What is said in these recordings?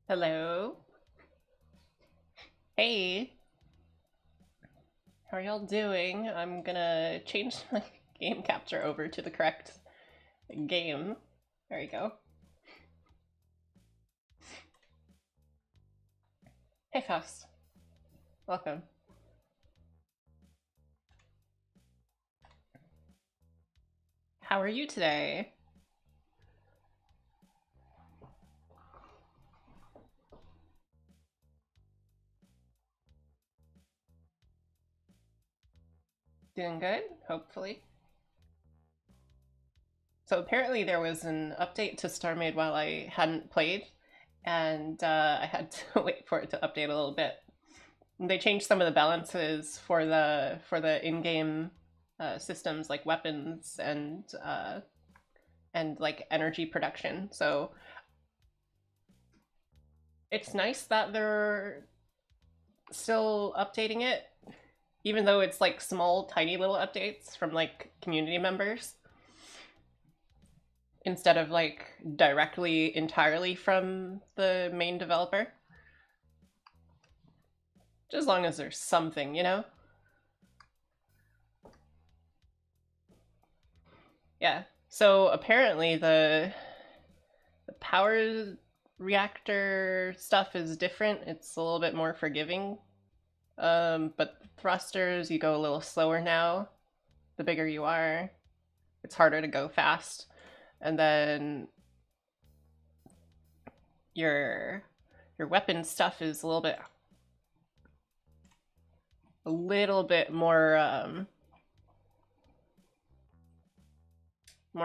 Hello. Hey. How are y'all doing? I'm gonna change my game capture over to the correct game. There you go. Hey, Faust. Welcome. How are you today? Doing good, hopefully. So apparently there was an update to Starmade while I hadn't played, and I had to wait for it to update a little bit. They changed some of the balances for the in-game systems like weapons and like energy production. So it's nice that they're still updating it, even though it's like small, tiny little updates from like community members instead of like directly entirely from the main developer. Just as long as there's something, you know? Yeah. So apparently the power reactor stuff is different. It's a little bit more forgiving. But thrusters, you go a little slower now. The bigger you are, it's harder to go fast. And then your weapon stuff is a little bit more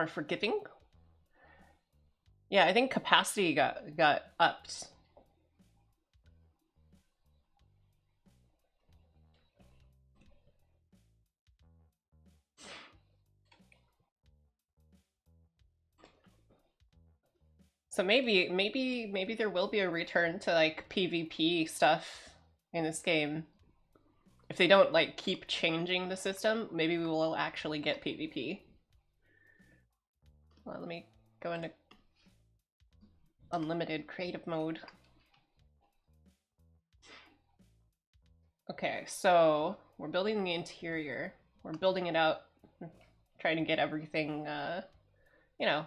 forgiving. Yeah, I think capacity got upped. So maybe there will be a return to like PvP stuff in this game. If they don't like keep changing the system, maybe we will actually get PvP. Well, let me go into unlimited creative mode. Okay, so we're building the interior. We're building it out, trying to get everything, you know,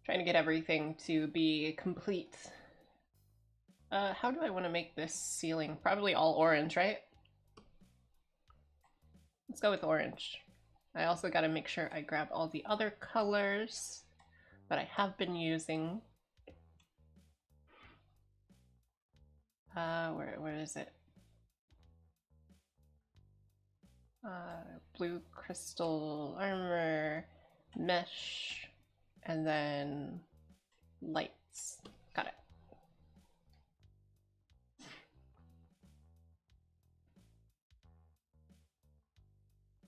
trying to get everything to be complete. How do I want to make this ceiling? Probably all orange, right? Let's go with orange. I also got to make sure I grab all the other colors that I have been using. Where is it? Blue crystal armor, mesh, and then lights. Got it.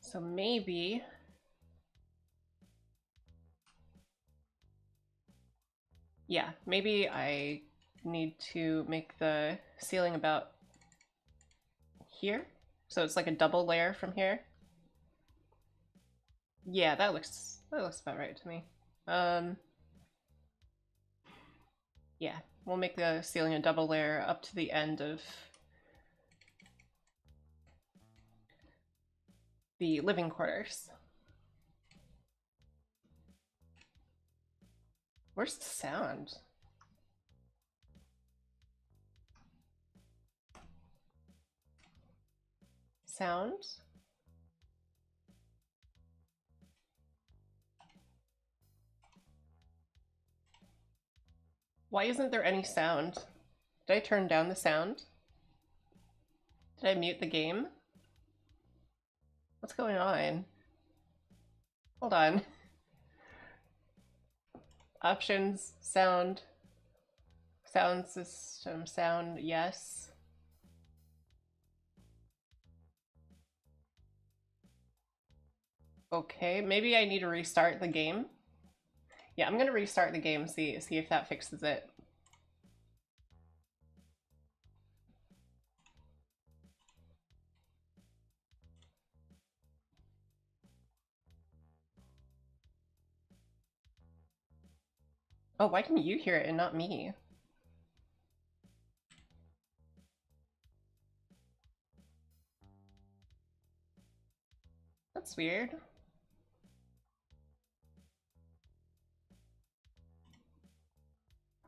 So maybe yeah, maybe I need to make the ceiling about here. So it's like a double layer from here. Yeah, that looks about right to me. Yeah, we'll make the ceiling a double layer up to the end of the living quarters. Where's the sound? Sound? Why isn't there any sound? Did I turn down the sound? Did I mute the game? What's going on? Hold on. Options, sound, sound system, sound, yes. Okay, maybe I need to restart the game. Yeah, I'm gonna restart the game, see if that fixes it. Oh, why can you hear it and not me? That's weird.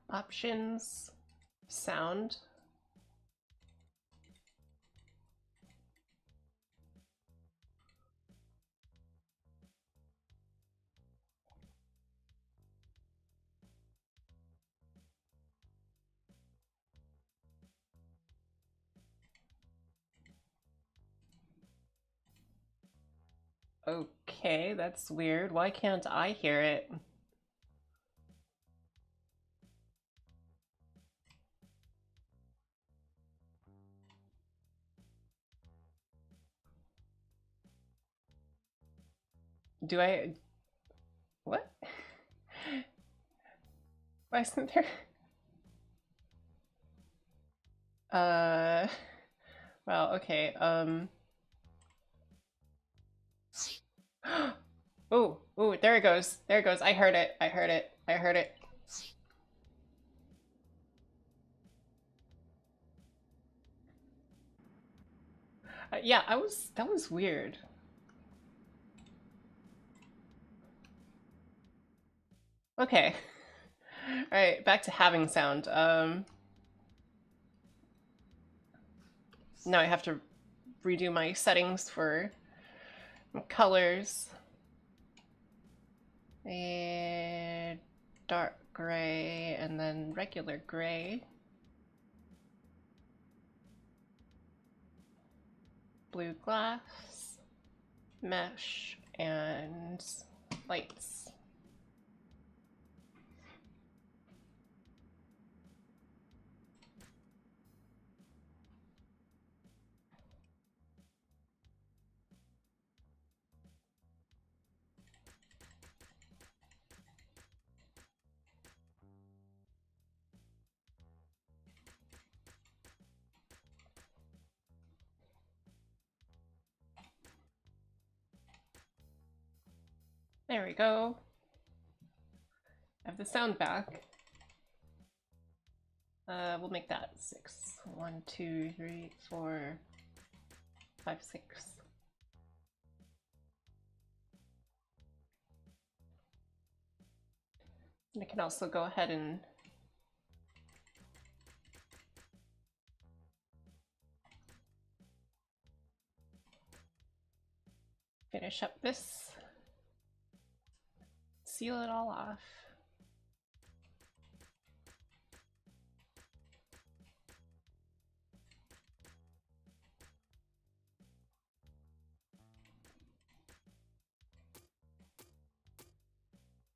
Options, sound. Okay, that's weird. Why can't I hear it? Do I... What? Why isn't there... Well, okay, Ooh, ooh, there it goes. There it goes. I heard it. I heard it. I heard it. Yeah, that was weird. Okay. All right, back to having sound. Now I have to redo my settings for colors. And dark gray and then regular gray. Blue glass, mesh, and lights. There we go. I have the sound back. We'll make that 6. 1, 2, 3, 4, 5, 6. And I can also go ahead and finish up this. Seal it all off.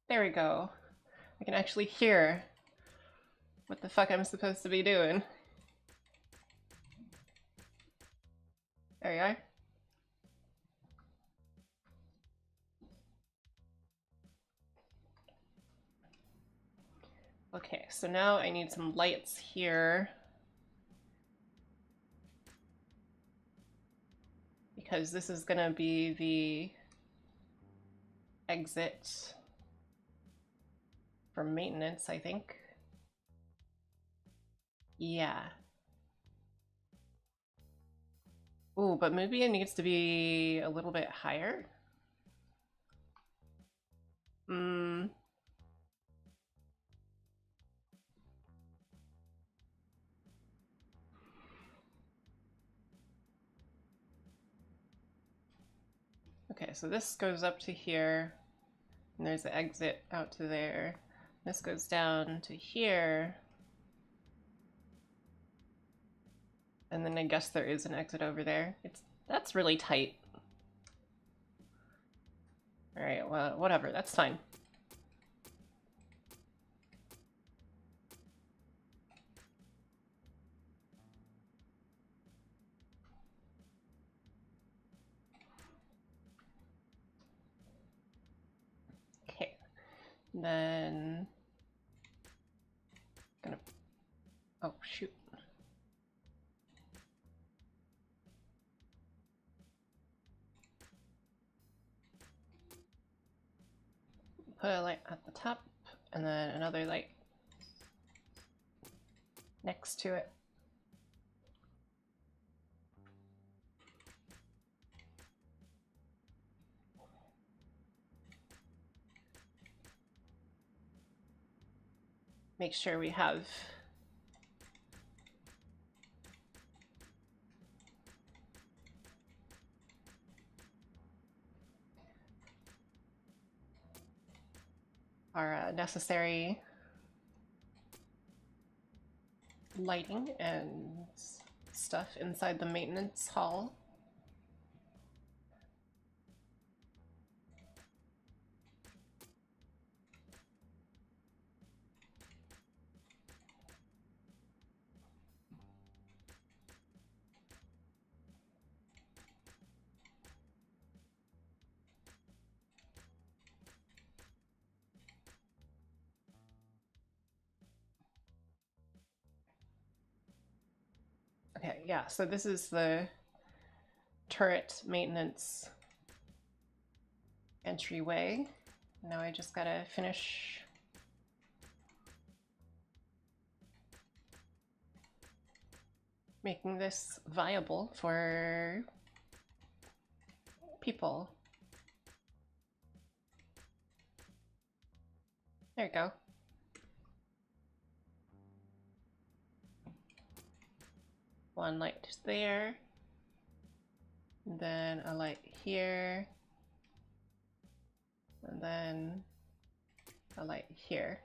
There we go. I can actually hear what the fuck I'm supposed to be doing. There you are. Okay, so now I need some lights here. Because this is gonna be the exit for maintenance, I think. Yeah. Ooh, but maybe it needs to be a little bit higher. Okay, so this goes up to here, and there's an exit out to there. This goes down to here. And then I guess there is an exit over there. That's really tight. Alright, well, whatever, that's fine. Okay, then gonna, oh shoot. Put a light at the top and then another light next to it. Make sure we have our necessary lighting and stuff inside the maintenance hall. Okay, yeah, so this is the turret maintenance entryway. Now I just gotta finish making this viable for people. There you go. One light there, and then a light here, and then a light here.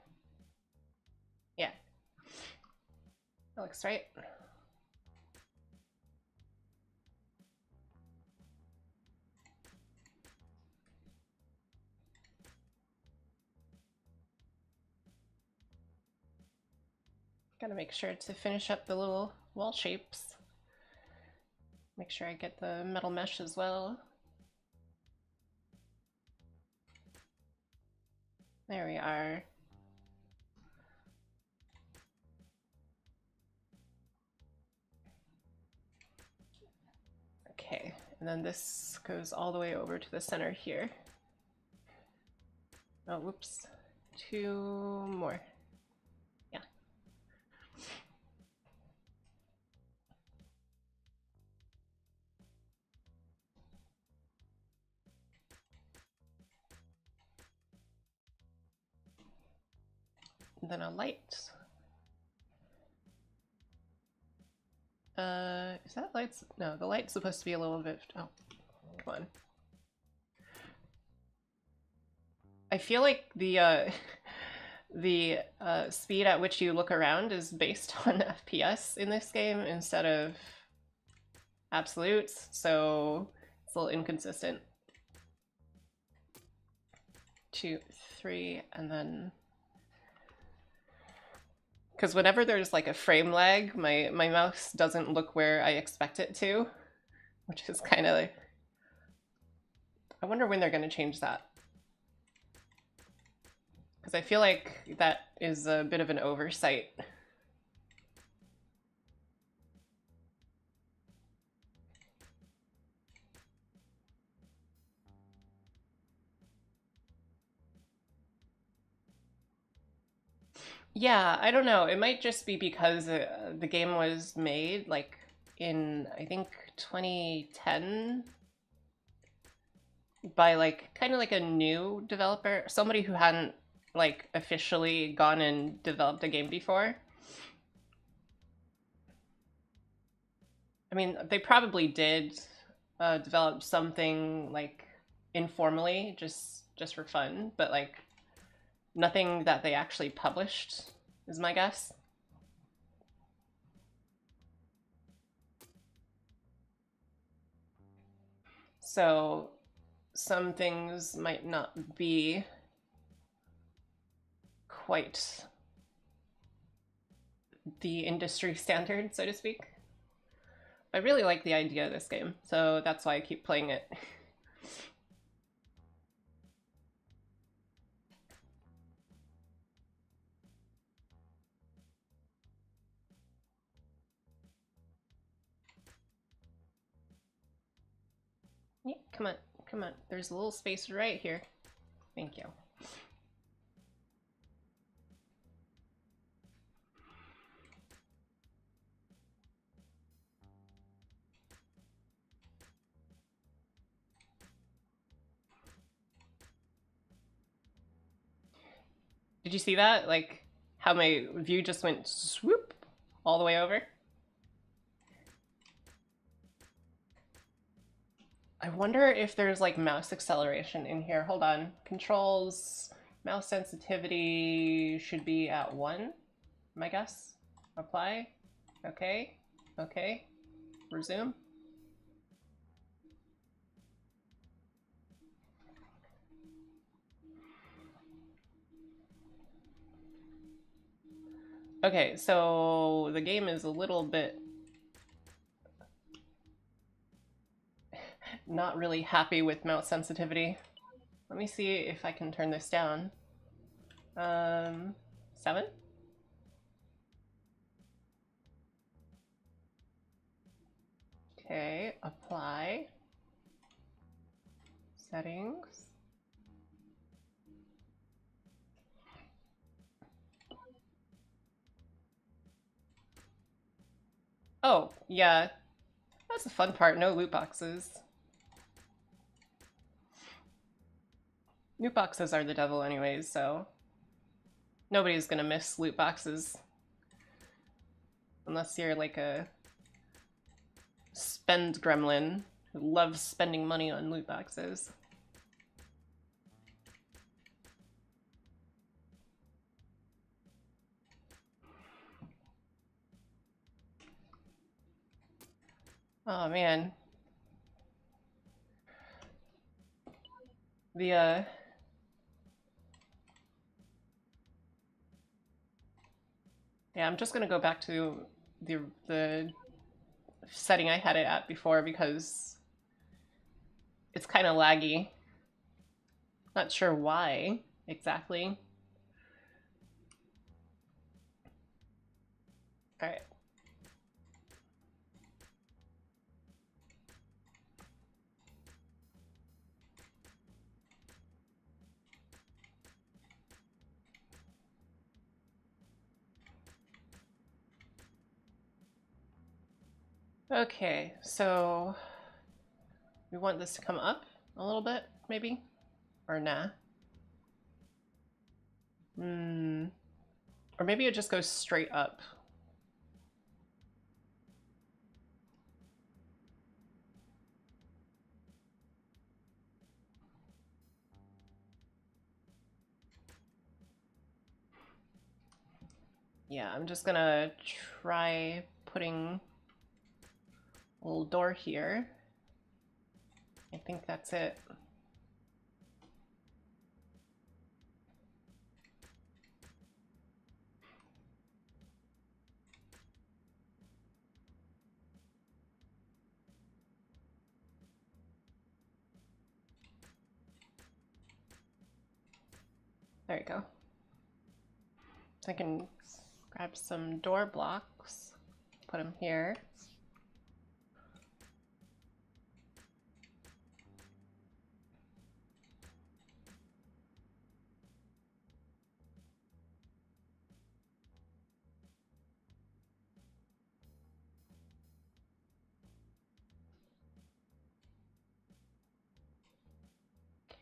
Yeah, that looks right. Gotta make sure to finish up the little wall shapes. Make sure I get the metal mesh as well. There we are. Okay, and then this goes all the way over to the center here. Oh, whoops. Two more. Yeah. And then a light. Is that lights? No, the light's supposed to be a little bit. Oh, come on. I feel like the speed at which you look around is based on FPS in this game instead of absolutes, so it's a little inconsistent. 2, 3, and then because whenever there's like a frame lag, my mouse doesn't look where I expect it to, which is kind of like, I wonder when they're going to change that. Because I feel like that is a bit of an oversight. Yeah, I don't know. It might just be because the game was made like in, I think, 2010 by like kind of like a new developer, somebody who hadn't like officially gone and developed a game before. I mean, they probably did develop something like informally, just for fun, but like nothing that they actually published is my guess. So some things might not be quite the industry standard, so to speak. I really like the idea of this game, so that's why I keep playing it. Yeah, come on, come on. There's a little space right here. Thank you. Did you see that? Like, how my view just went swoop all the way over? I wonder if there's like mouse acceleration in here. Hold on. Controls, mouse sensitivity should be at 1, my guess. Apply. Okay. Okay. Resume. Okay, so the game is a little bit not really happy with mouse sensitivity. Let me see if I can turn this down. 7? Okay, apply. Settings. Oh, yeah. That's the fun part, no loot boxes. Loot boxes are the devil anyways, so nobody's gonna miss loot boxes. Unless you're like a spend gremlin who loves spending money on loot boxes. Oh man. Yeah, I'm just gonna go back to the setting I had it at before because it's kind of laggy. Not sure why exactly. All right. Okay, so we want this to come up a little bit, maybe? Or nah? Or maybe it just goes straight up. Yeah, I'm just gonna try putting a little door here. I think that's it. There you go. I can grab some door blocks, put them here.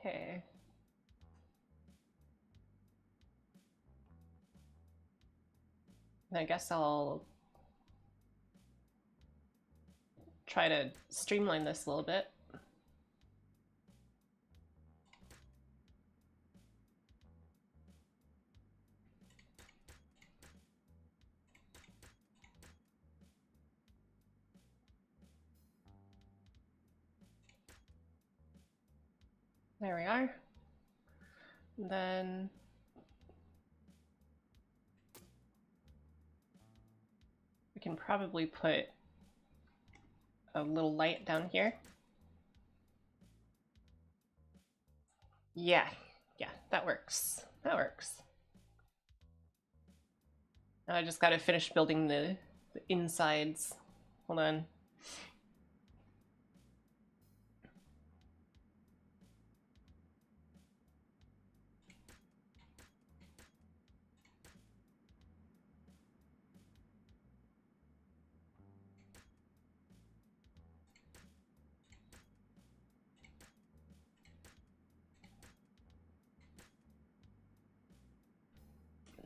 Okay. And I guess I'll try to streamline this a little bit. There we are. And then we can probably put a little light down here. Yeah, that works. That works. Now I just gotta finish building the insides. Hold on.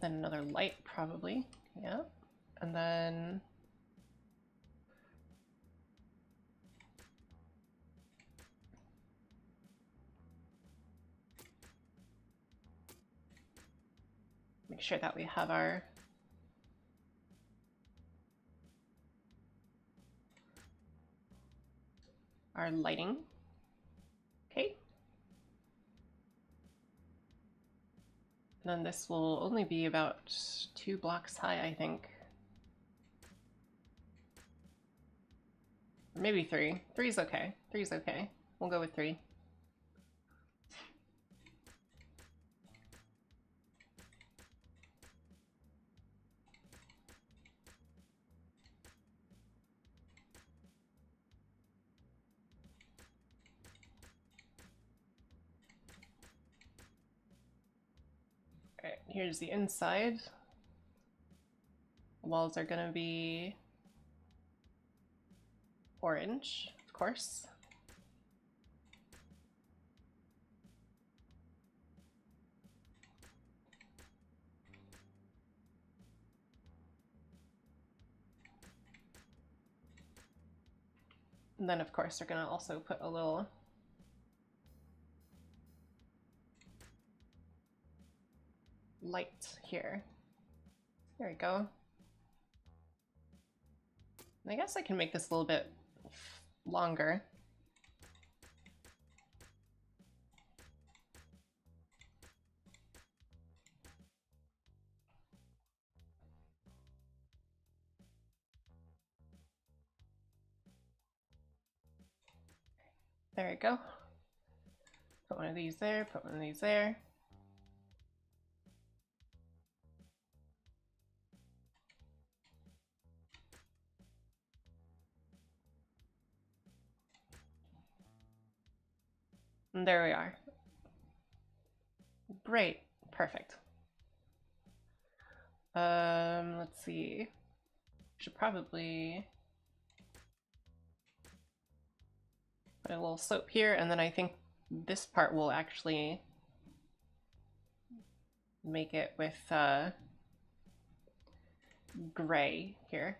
then another light probably, yeah. And then make sure that we have our lighting. Okay. And then this will only be about 2 blocks high, I think. Or maybe 3. 3's okay. 3's okay. We'll go with 3. Alright, here's the inside. The walls are gonna be orange, of course. And then of course we're gonna also put a little light here. There we go. And I guess I can make this a little bit longer. There we go. Put one of these there, put one of these there. And there we are. Great, perfect. Let's see. Should probably put a little slope here, and then I think this part will actually make it with gray here.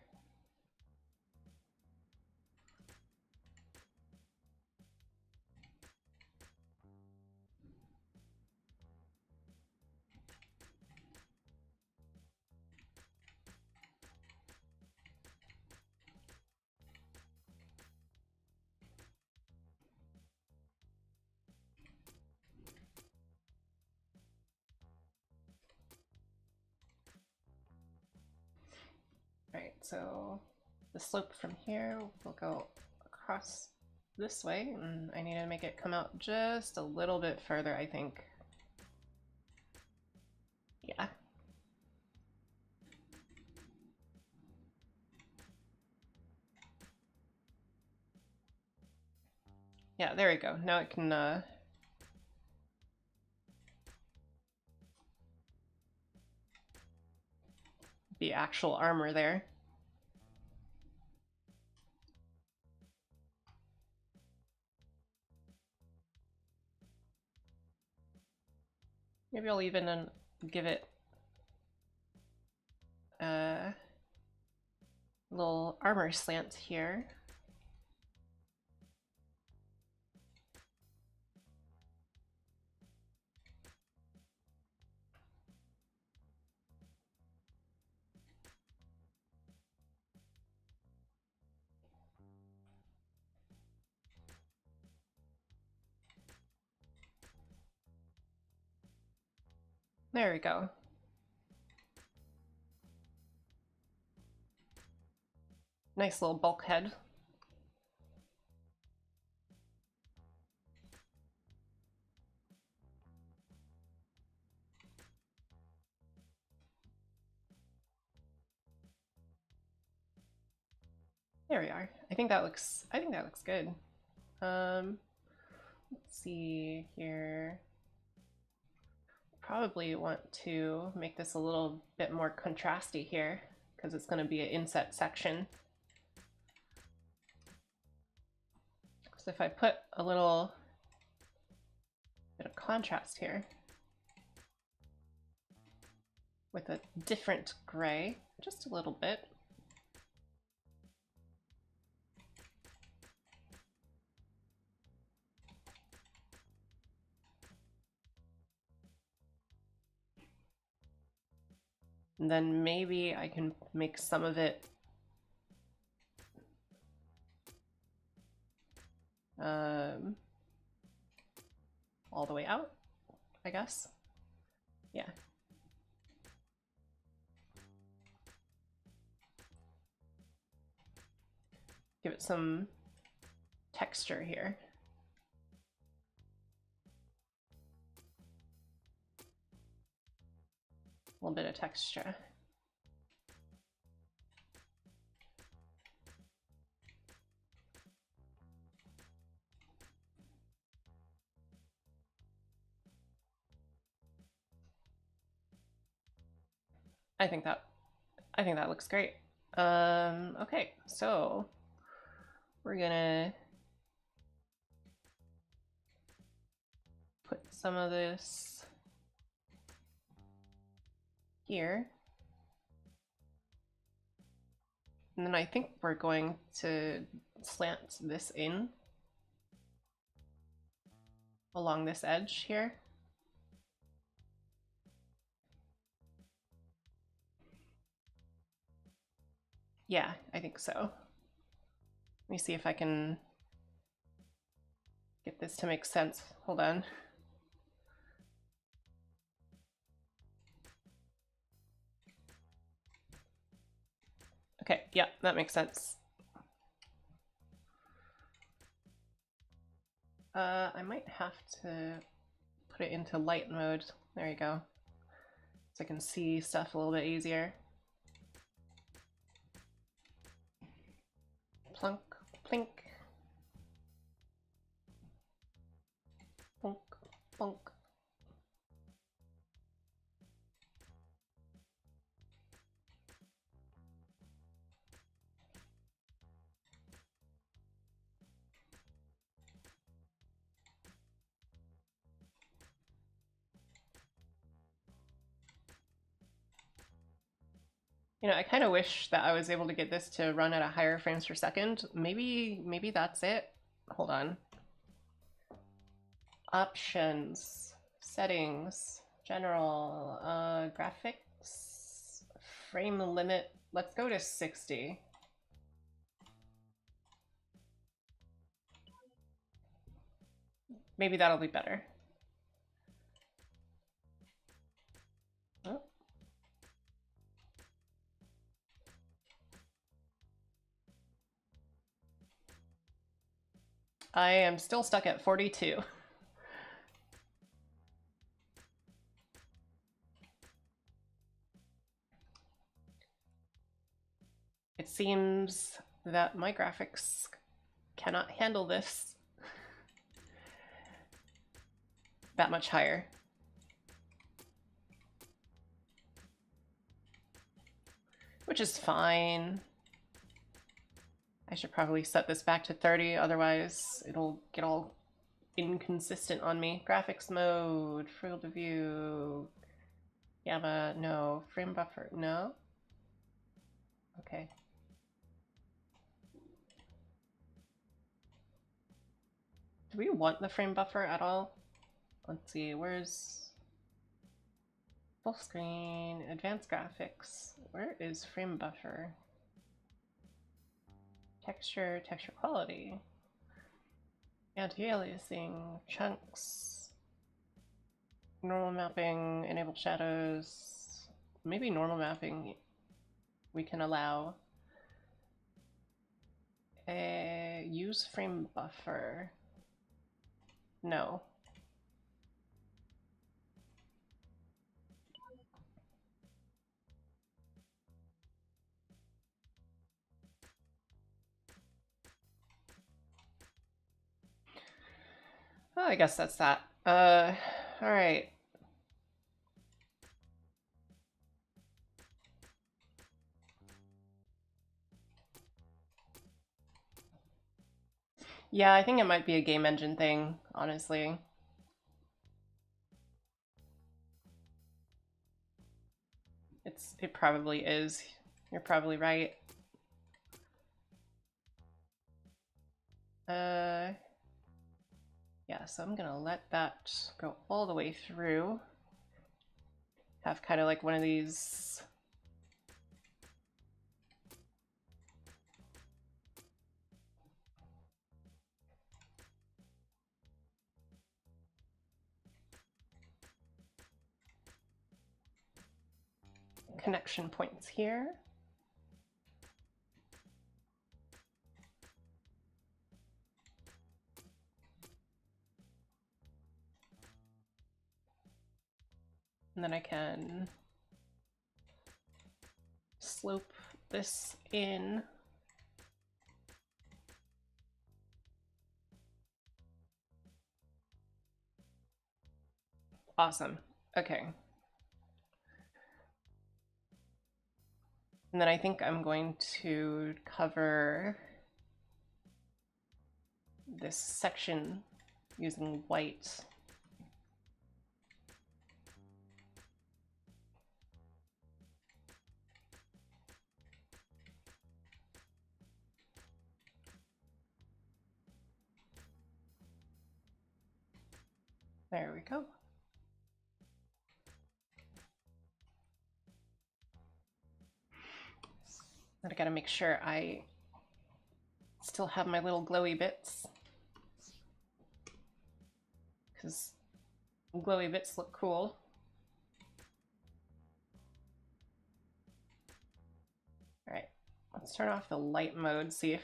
Alright, so the slope from here will go across this way, and I need to make it come out just a little bit further, I think. Yeah. Yeah, there we go. Now it can be actual armor there. Maybe I'll even give it a little armor slant here. There we go. Nice little bulkhead. There we are. I think that looks good. Let's see here. Probably want to make this a little bit more contrasty here because it's going to be an inset section. So if I put a little bit of contrast here, with a different gray, just a little bit. And then maybe I can make some of it all the way out, I guess. Yeah. Give it some texture here. A little bit of texture. I think that looks great. Okay, so we're gonna put some of this here. And then I think we're going to slant this in along this edge here. Yeah, I think so. Let me see if I can get this to make sense. Hold on. Okay, yeah, that makes sense. I might have to put it into light mode. There you go. So I can see stuff a little bit easier. Plunk, plink. Plunk, plunk. You know, I kind of wish that I was able to get this to run at a higher frames per second. Maybe that's it. Hold on. Options, settings, general, graphics, frame limit. Let's go to 60. Maybe that'll be better. Oh. I am still stuck at 42. It seems that my graphics cannot handle this that much higher. Which is fine. I should probably set this back to 30, otherwise it'll get all inconsistent on me. Graphics mode, field of view, gamma, no. Frame buffer, no? Okay. Do we want the frame buffer at all? Let's see, where's full screen, advanced graphics? Where is frame buffer? Texture, texture quality, anti-aliasing, chunks, normal mapping, enable shadows. Maybe normal mapping we can allow. Use frame buffer. No. Oh, I guess that's that. All right. Yeah, I think it might be a game engine thing, honestly. It probably is. You're probably right. Yeah, so I'm gonna let that go all the way through. Have kind of like one of these connection points here. And then I can slope this in. Awesome. Okay. And then I think I'm going to cover this section using white. There we go. But I gotta make sure I still have my little glowy bits, because glowy bits look cool. All right, let's turn off the light mode, see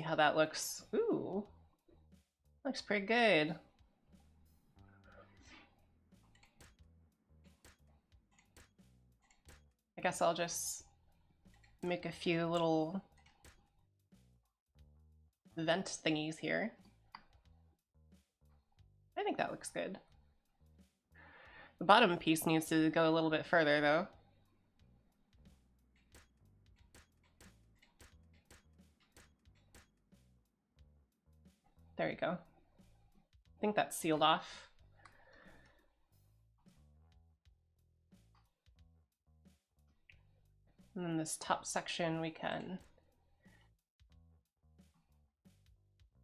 how that looks. Ooh, looks pretty good. I guess I'll just make a few little vent thingies here. I think that looks good. The bottom piece needs to go a little bit further though. There you go. I think that's sealed off. And then this top section, we can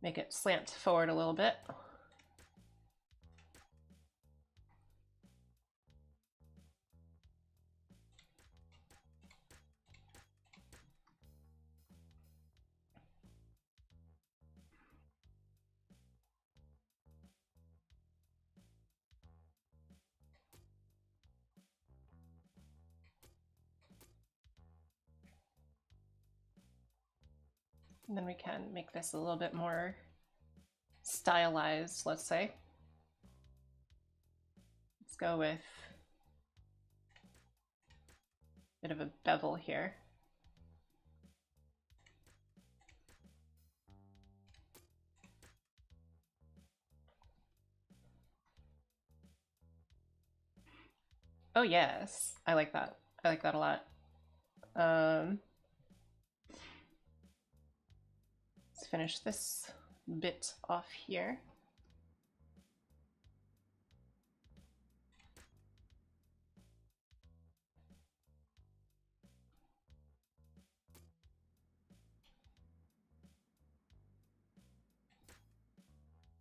make it slant forward a little bit. And then we can make this a little bit more stylized, let's say. Let's go with a bit of a bevel here. Oh yes, I like that. I like that a lot. Let's finish this bit off here.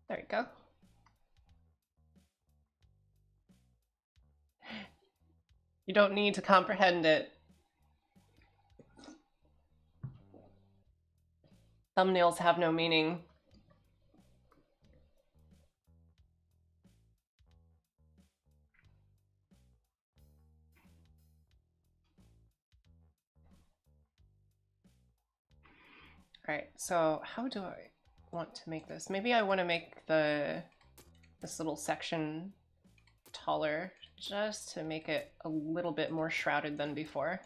There you go. You don't need to comprehend it. Thumbnails have no meaning. All right, so how do I want to make this? Maybe I want to make this little section taller just to make it a little bit more shrouded than before.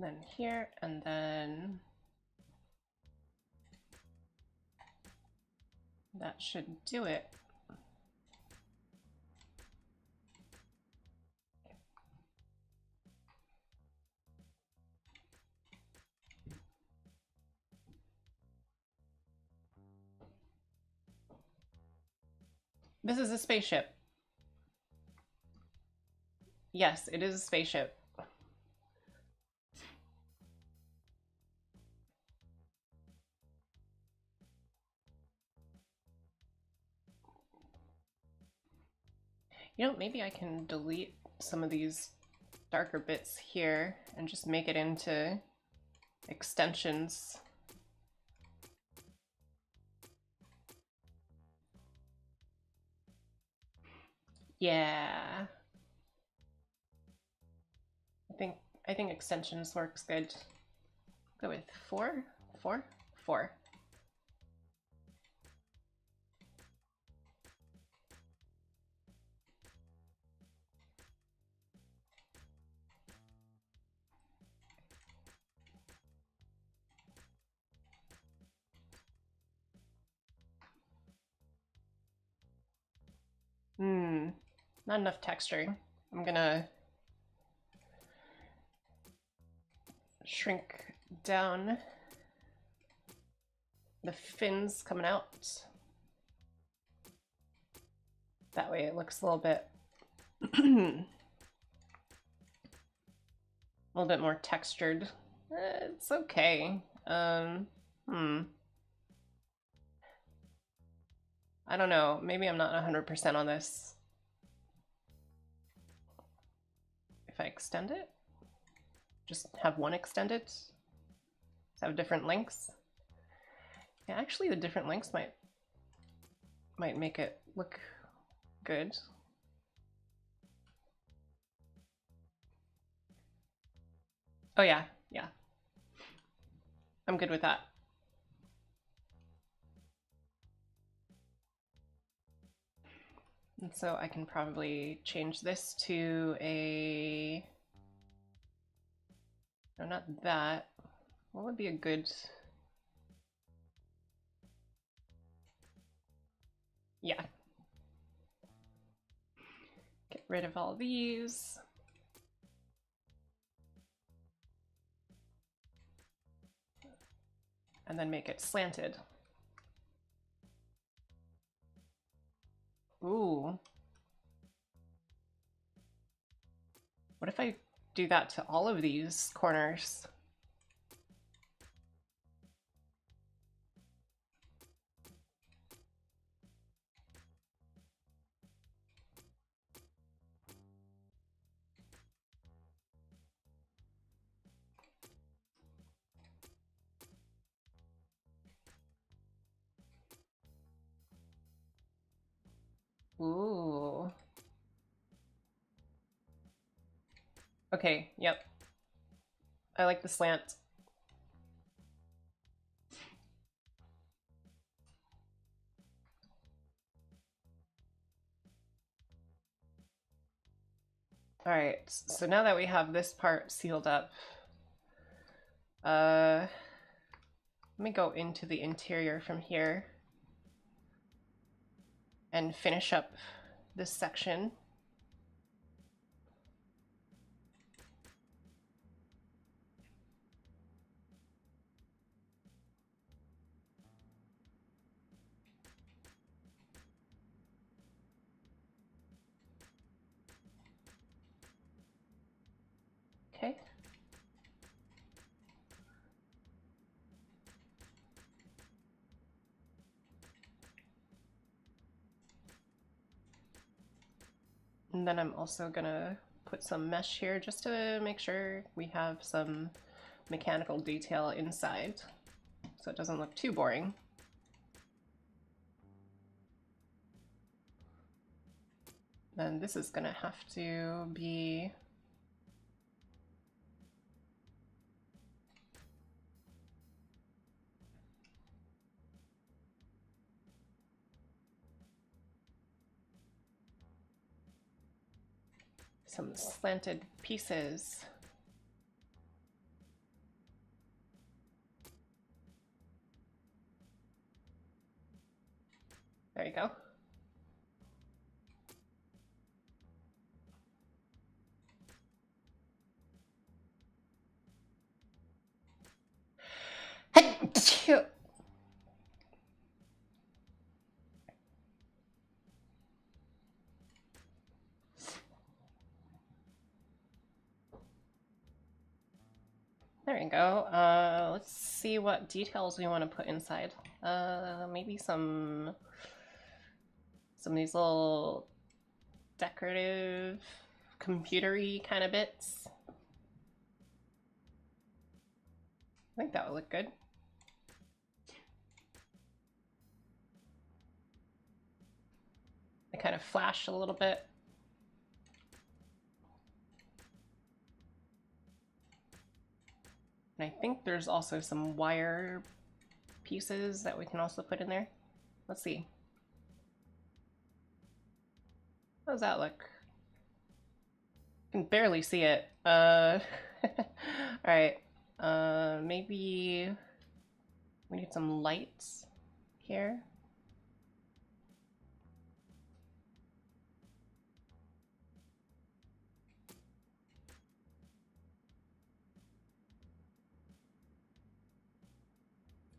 then here, and then that should do it. This is a spaceship. Yes, it is a spaceship. You know, maybe I can delete some of these darker bits here and just make it into extensions. Yeah. I think extensions works good. Go with 4, 4, 4. Not enough texture. I'm gonna shrink down the fins coming out. That way it looks a little bit a little bit more textured. It's okay. I don't know. Maybe I'm not 100% on this. If I extend it, just have one extended. Have different lengths. Yeah, actually, the different lengths might make it look good. Oh yeah, yeah. I'm good with that. And so I can probably change this to a... No, not that. What would be a good... Yeah. Get rid of all these. And then make it slanted. Ooh. What if I do that to all of these corners? Ooh. Okay, yep. I like the slant. All right, so now that we have this part sealed up, let me go into the interior from here and finish up this section. Okay. And then I'm also gonna put some mesh here just to make sure we have some mechanical detail inside so it doesn't look too boring. Then this is gonna have to be some slanted pieces. There you go. There we go. Let's see what details we want to put inside. Maybe some of these little decorative, computery kind of bits. I think that would look good. They kind of flash a little bit. And I think there's also some wire pieces that we can also put in there. Let's see. How does that look? I can barely see it. All right. Maybe we need some lights here.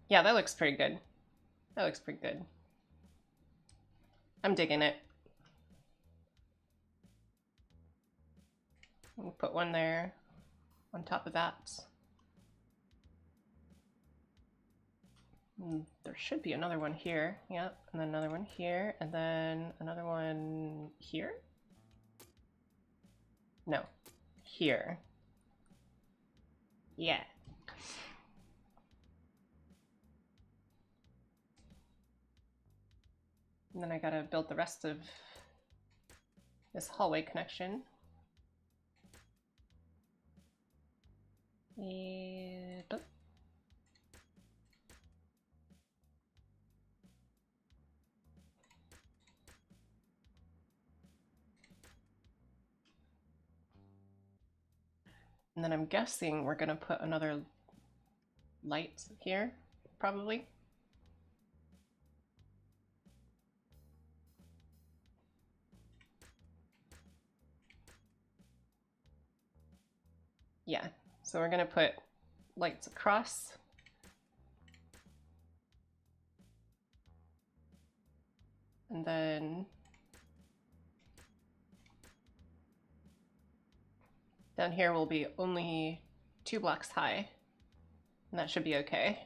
Yeah, that looks pretty good. That looks pretty good. I'm digging it. We'll put one there on top of that. There should be another one here. Yep, and then another one here, and then another one here? No, here. Yeah. And then I gotta build the rest of this hallway connection. And then I'm guessing we're gonna put another light here, probably. Yeah, so we're gonna put lights across. And then down here will be only 2 blocks high, and that should be okay.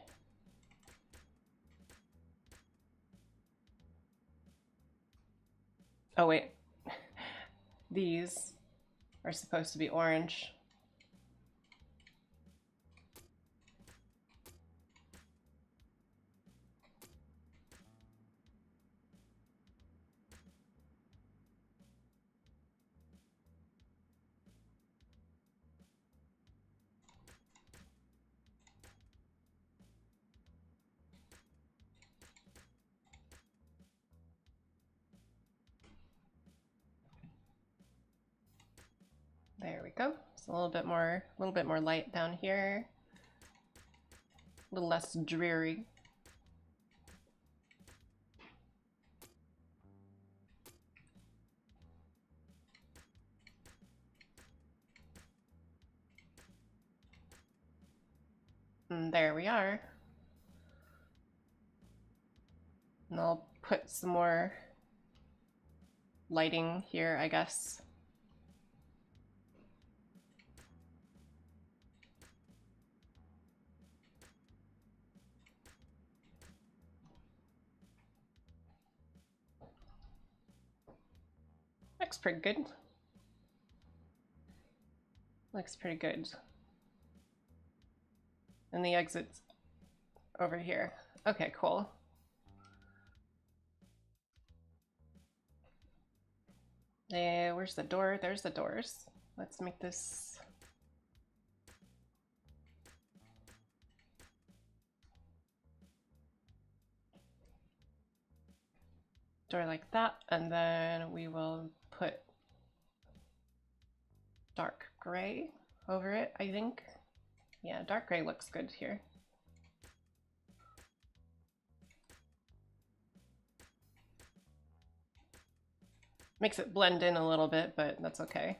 Oh wait, these are supposed to be orange. There we go. It's a little bit more light down here. A little less dreary. And there we are. And I'll put some more lighting here, I guess. Looks pretty good. Looks pretty good. And the exit's over here. Okay, cool. Where's the door? There's the doors. Let's make this door like that, and then we will put dark gray over it, I think. Yeah, dark gray looks good here. Makes it blend in a little bit, but that's okay.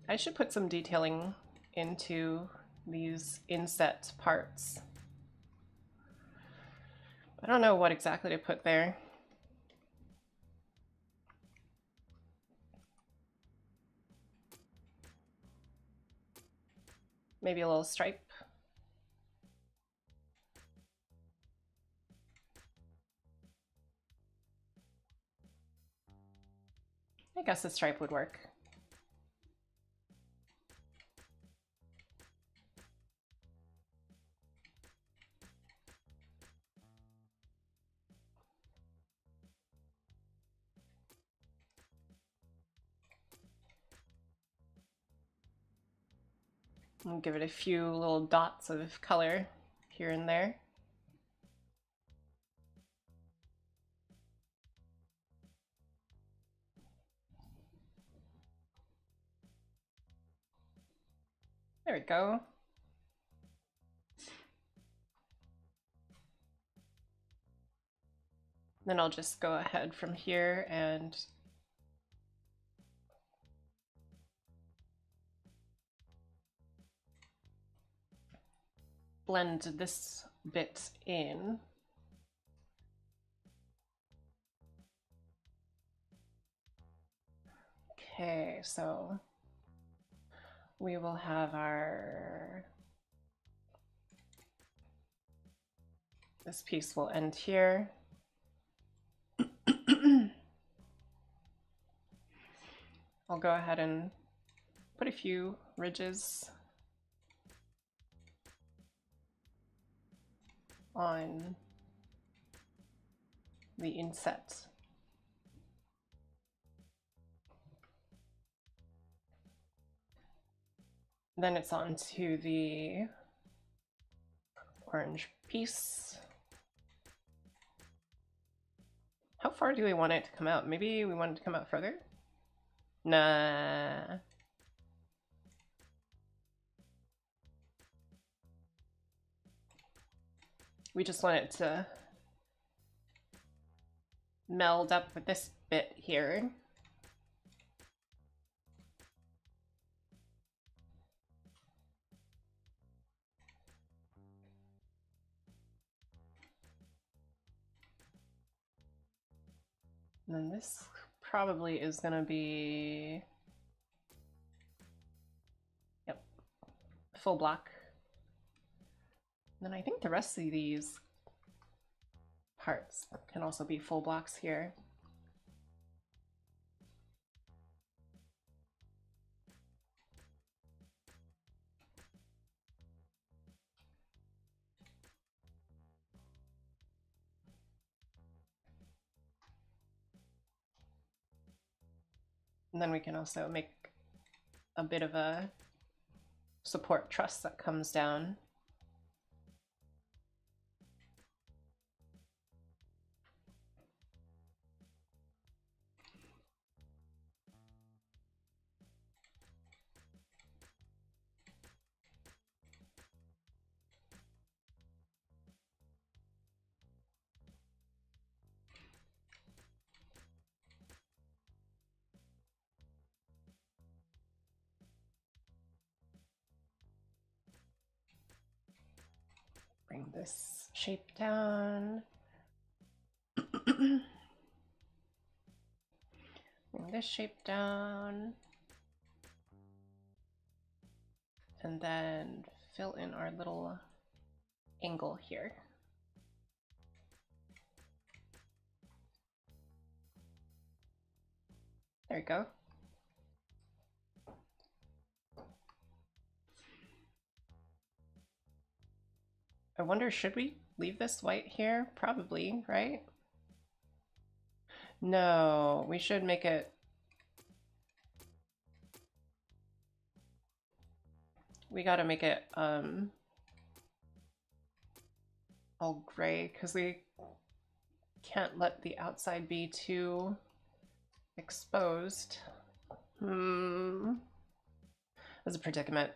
I should put some detailing into these inset parts. I don't know what exactly to put there. Maybe a little stripe. I guess a stripe would work. And give it a few little dots of color here and there. There we go. Then I'll just go ahead from here and blend this bit in. Okay, so we will have our, this piece will end here. I'll go ahead and put a few ridges on the inset. Then it's on to the orange piece. How far do we want it to come out? Maybe we want it to come out further? Nah. We just want it to meld up with this bit here. And then this probably is going to be, yep, full block. And then I think the rest of these parts can also be full blocks here. And then we can also make a bit of a support truss that comes down. Bring this shape down. Bring this shape down. And then fill in our little angle here. There we go. I wonder, should we leave this white here? Probably, right? No, we should make it... We gotta make it all gray because we can't let the outside be too exposed. That's a predicament.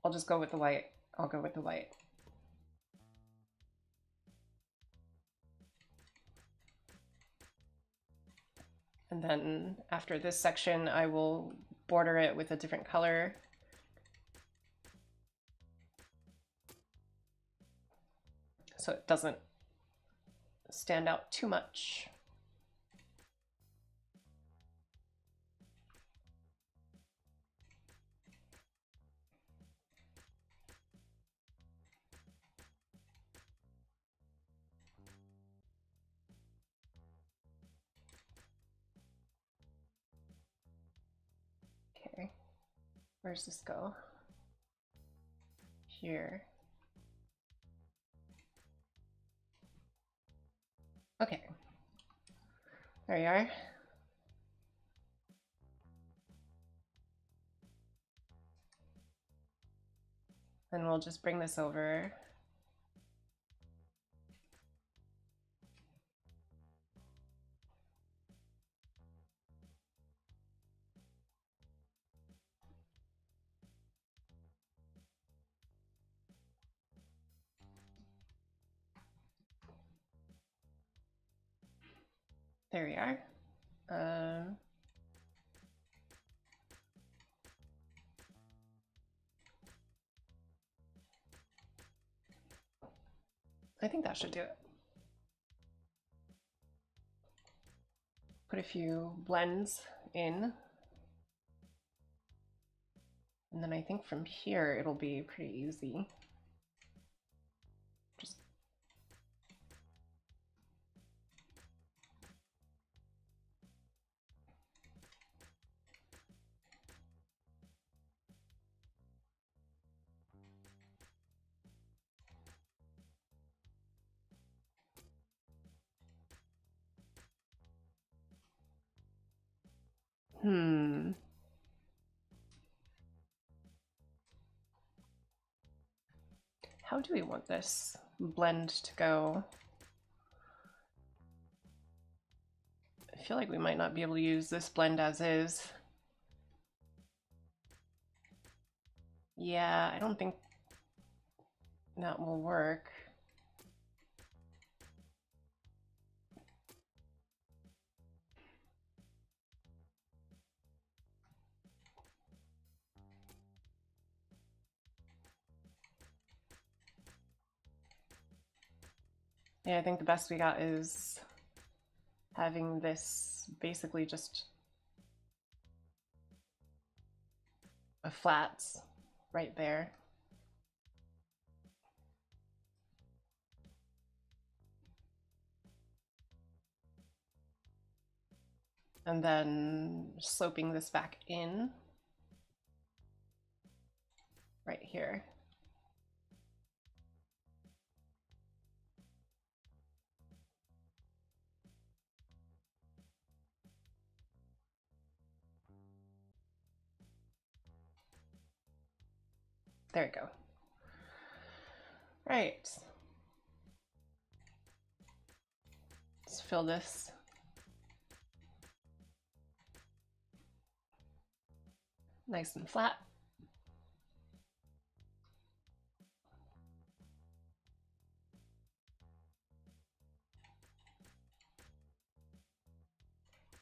I'll just go with the white. I'll go with the white. And then after this section, I will border it with a different color. So it doesn't stand out too much. Okay, where's this go? Here. Okay, there you are. And we'll just bring this over. There we are. I think that should do it. Put a few blends in. And then I think from here it'll be pretty easy. Just How do we want this blend to go? I feel like we might not be able to use this blend as is. Yeah, I don't think that will work. Yeah, I think the best we got is having this basically just a flat right there. And then sloping this back in right here. There we go. Right. Let's fill this. Nice and flat.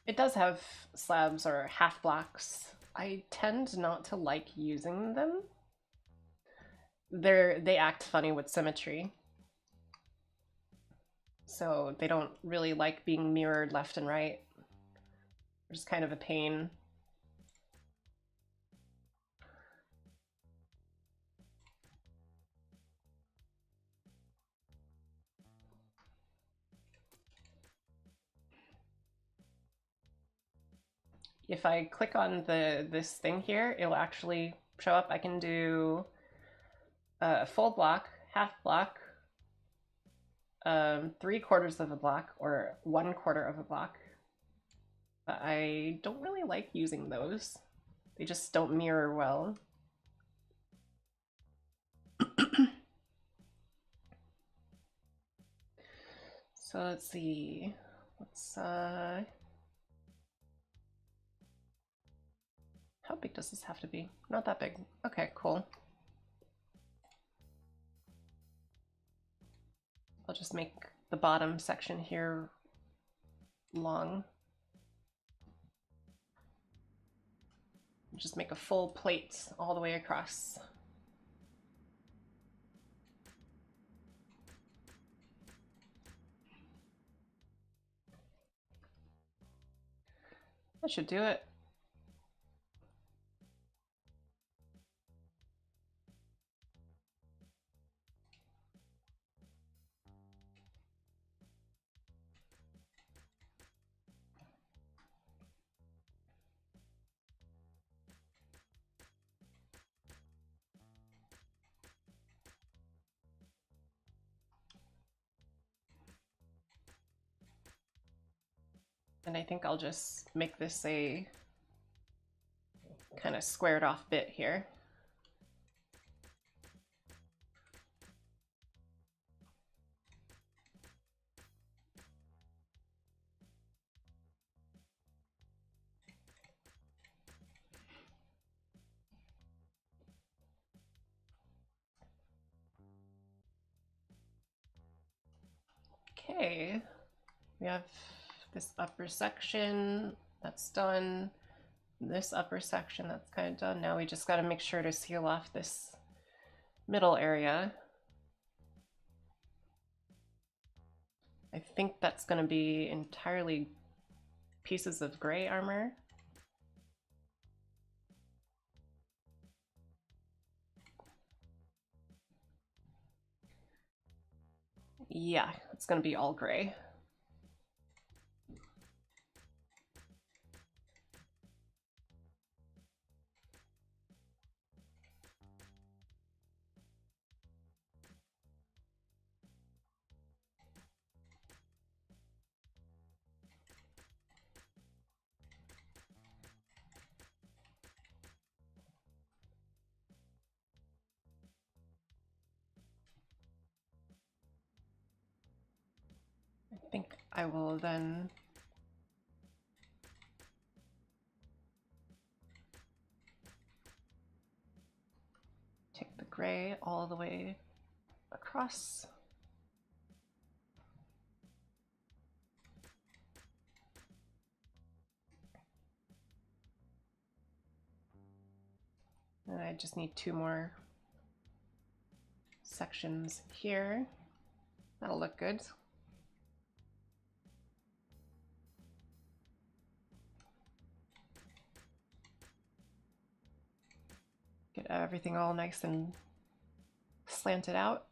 It does have slabs or half blocks. I tend not to like using them. They act funny with symmetry. So they don't really like being mirrored left and right. Which is kind of a pain. If I click on this thing here, it'll actually show up. I can do a full block, half block, 3/4 of a block, or 1/4 of a block. But I don't really like using those. They just don't mirror well. So let's see. Let's how big does this have to be? Not that big. Okay, cool. I'll just make the bottom section here long. Just make a full plate all the way across. That should do it. And I think I'll just make this a kind of squared off bit here. Okay, we have this upper section that's done. This upper section that's kind of done. Now we just got to make sure to seal off this middle area. I think that's going to be entirely pieces of gray armor. Yeah, it's going to be all gray. I think I will then take the gray all the way across. And I just need 2 more sections here. That'll look good. Get everything all nice and slanted out.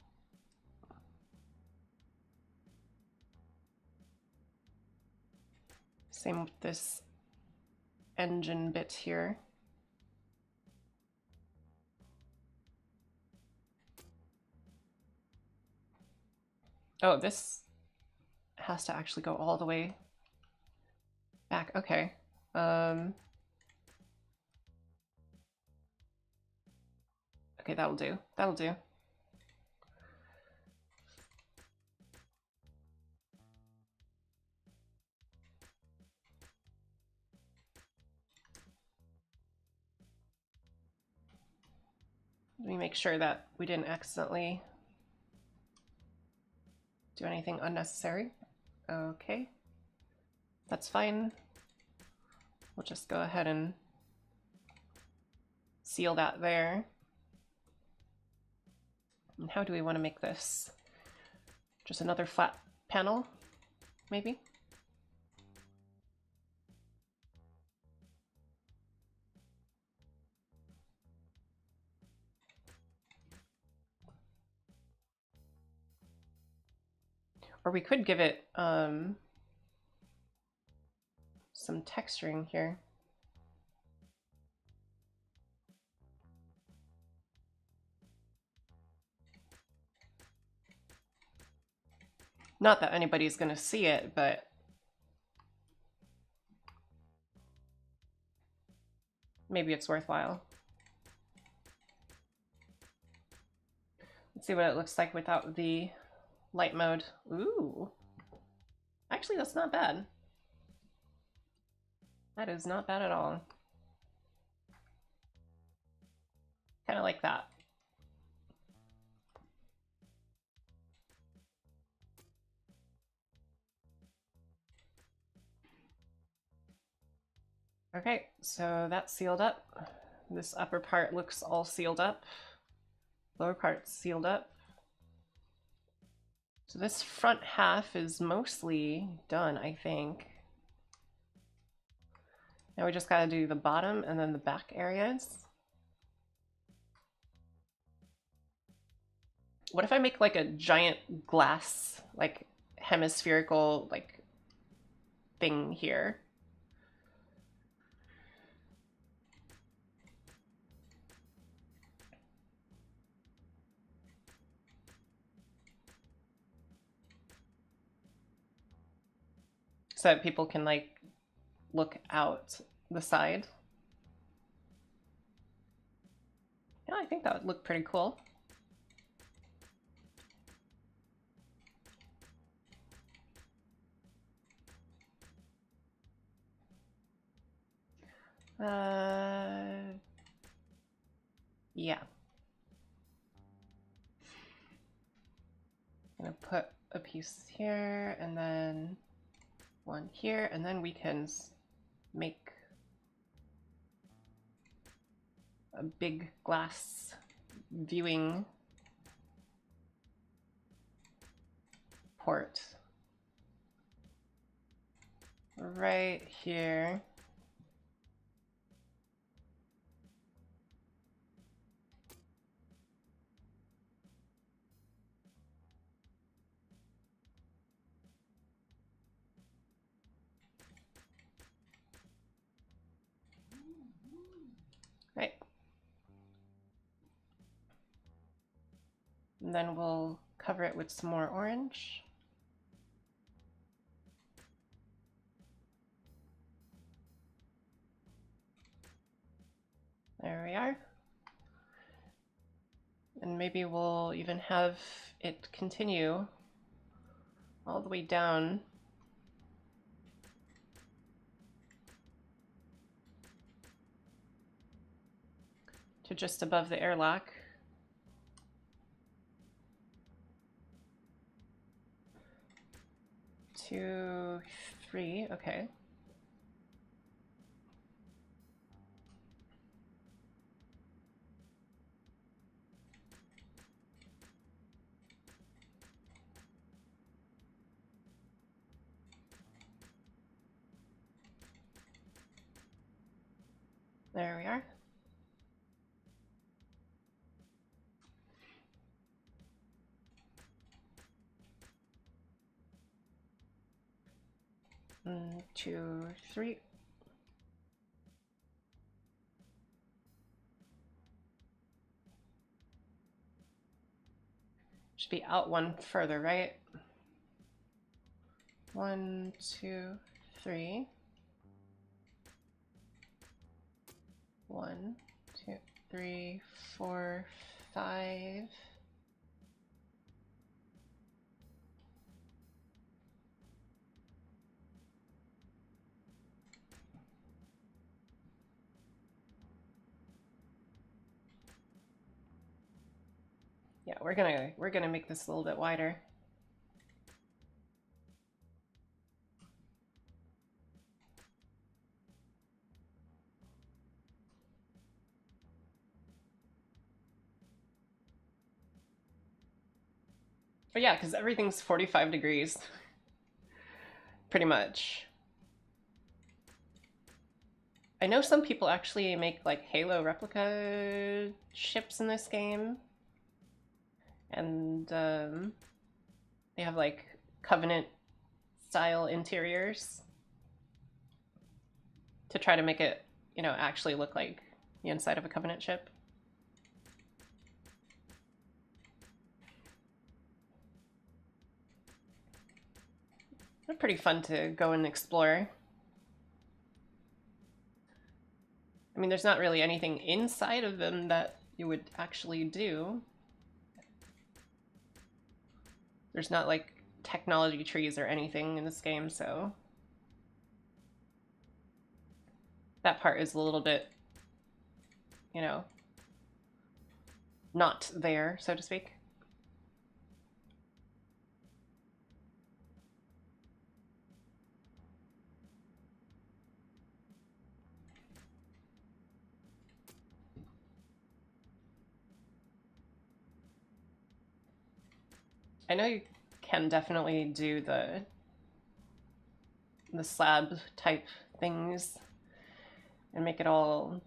Same with this engine bit here. Oh, this has to actually go all the way back. Okay. Okay, that'll do. That'll do. Let me make sure that we didn't accidentally do anything unnecessary. Okay, that's fine. We'll just go ahead and seal that there. And how do we want to make this? Just another flat panel, maybe? Or we could give it some texturing here. Not that anybody's going to see it, but maybe it's worthwhile. Let's see what it looks like without the light mode. Ooh. Actually, that's not bad. That is not bad at all. Kind of like that. Okay, so that's sealed up. This upper part looks all sealed up. Lower part's sealed up. So this front half is mostly done, I think. Now we just gotta do the bottom and then the back areas. What if I make like a giant glass, like hemispherical, like thing here? So that people can like look out the side. Yeah, I think that would look pretty cool. Yeah. I'm gonna put a piece here and then one here, and then we can make a big glass viewing port right here. Right. And then we'll cover it with some more orange. There we are. And maybe we'll even have it continue all the way down to just above the airlock. Two, three, okay. There we are. Two, three. Should be out one further, right? One, two, three. One, two, three, four, five. Yeah, we're gonna make this a little bit wider. But yeah, because everything's 45 degrees. Pretty much. I know some people actually make like Halo replica ships in this game. And they have like Covenant style interiors to try to make it, you know, actually look like the inside of a Covenant ship. They're pretty fun to go and explore. I mean, there's not really anything inside of them that you would actually do. There's not like technology trees or anything in this game, so that part is a little bit, you know, not there, so to speak. I know you can definitely do the slab type things and make it all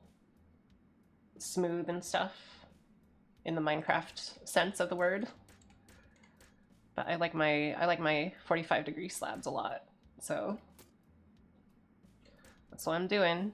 smooth and stuff in the Minecraft sense of the word. But I like my 45-degree slabs a lot, so that's what I'm doing.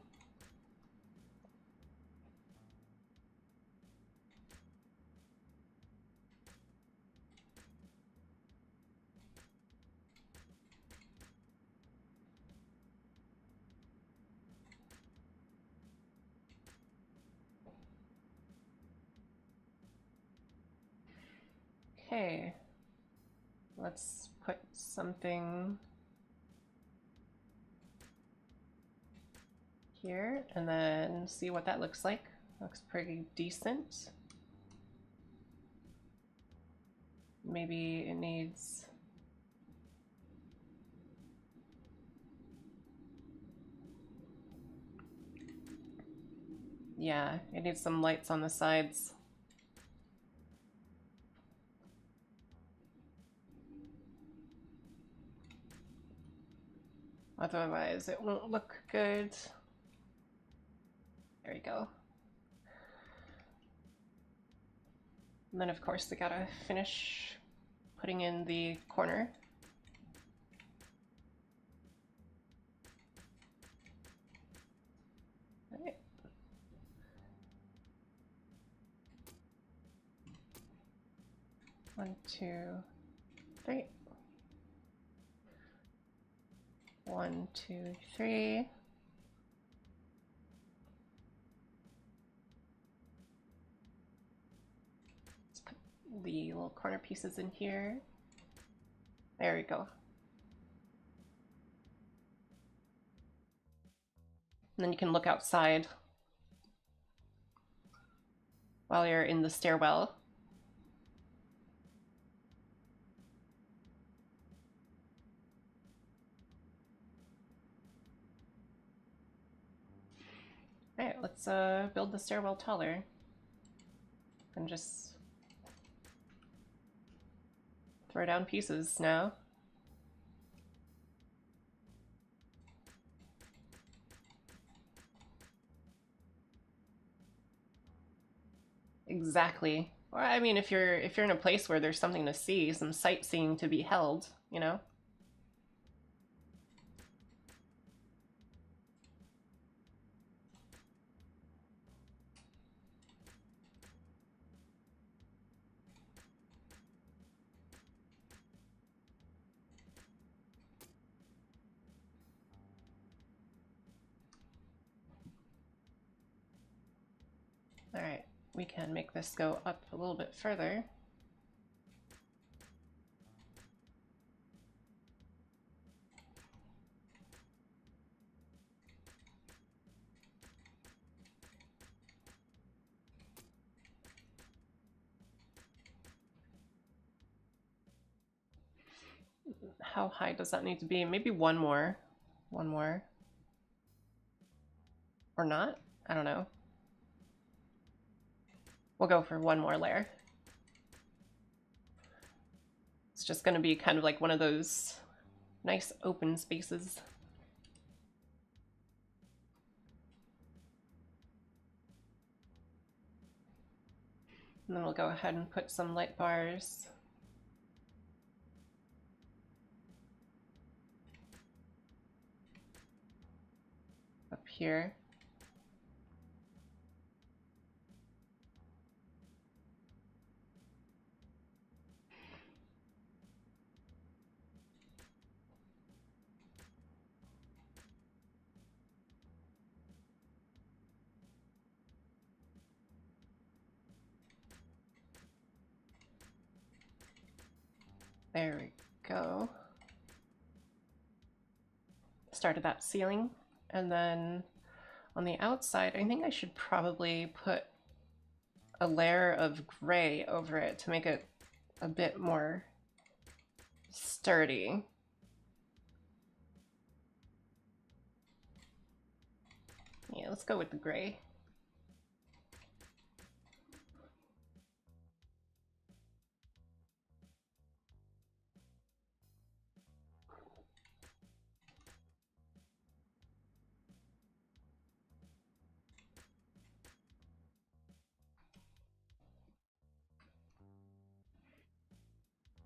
Okay, let's put something here and then see what that looks like. Looks pretty decent. Maybe it needs... yeah, it needs some lights on the sides. Otherwise, it won't look good. There you go. And then, of course, they gotta finish putting in the corner. All right. One, two, three. 1, 2, 3. Let's put the little corner pieces in here. There we go. And then you can look outside while you're in the stairwell. Alright, let's build the stairwell taller. And just throw down pieces now. Exactly. Or I mean, if you're in a place where there's something to see, some sightseeing to be held, you know? All right, we can make this go up a little bit further. How high does that need to be? Maybe one more. One more. Or not? I don't know. We'll go for one more layer. It's just going to be kind of like one of those nice open spaces. And then we'll go ahead and put some light bars. Up here. There we go. Started that ceiling, and then on the outside, I think I should probably put a layer of gray over it to make it a bit more sturdy. Yeah, let's go with the gray.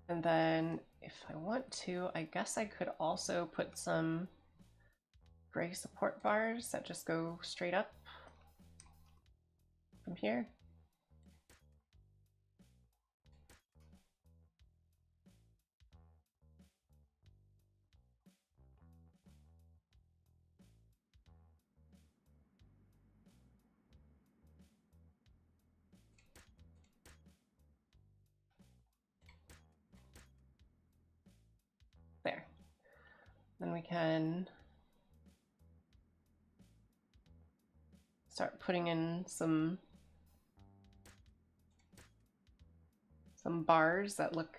And then if I want to, I guess I could also put some gray support bars that just go straight up from here. There. Then we can start putting in some bars that look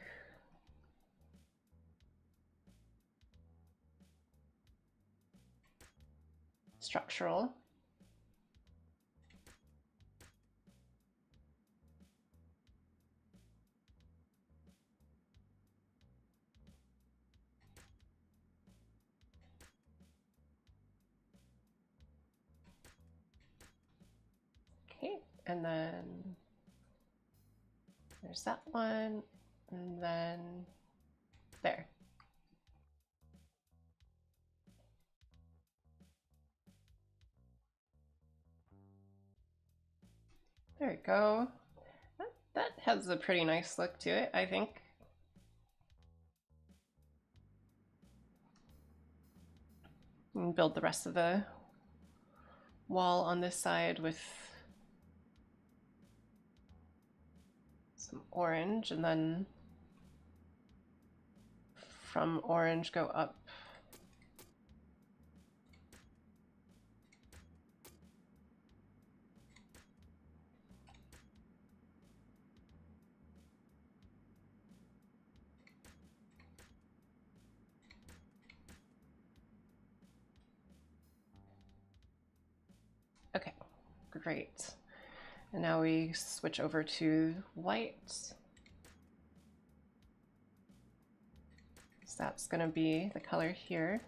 structural. Okay, and then there's that one, and then there. There we go. That has a pretty nice look to it, I think. And build the rest of the wall on this side with some orange, and then from orange go up. Okay, great. And now we switch over to white. So that's going to be the color here.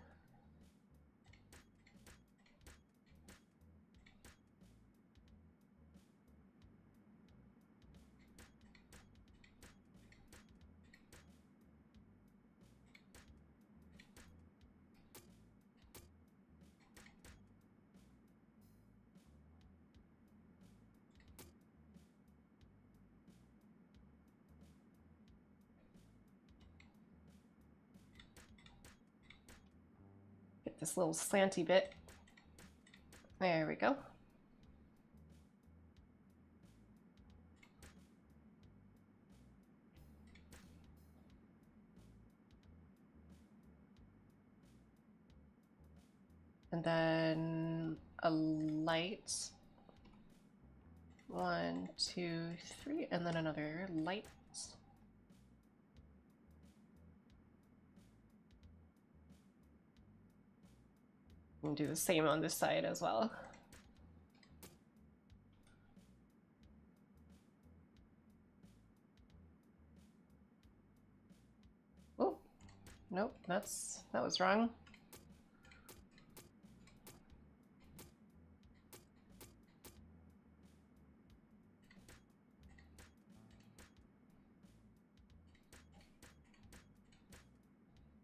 Get this little slanty bit. There we go. And then a light. 1, 2, 3, and then another light. And do the same on this side as well. Oh, nope, that was wrong.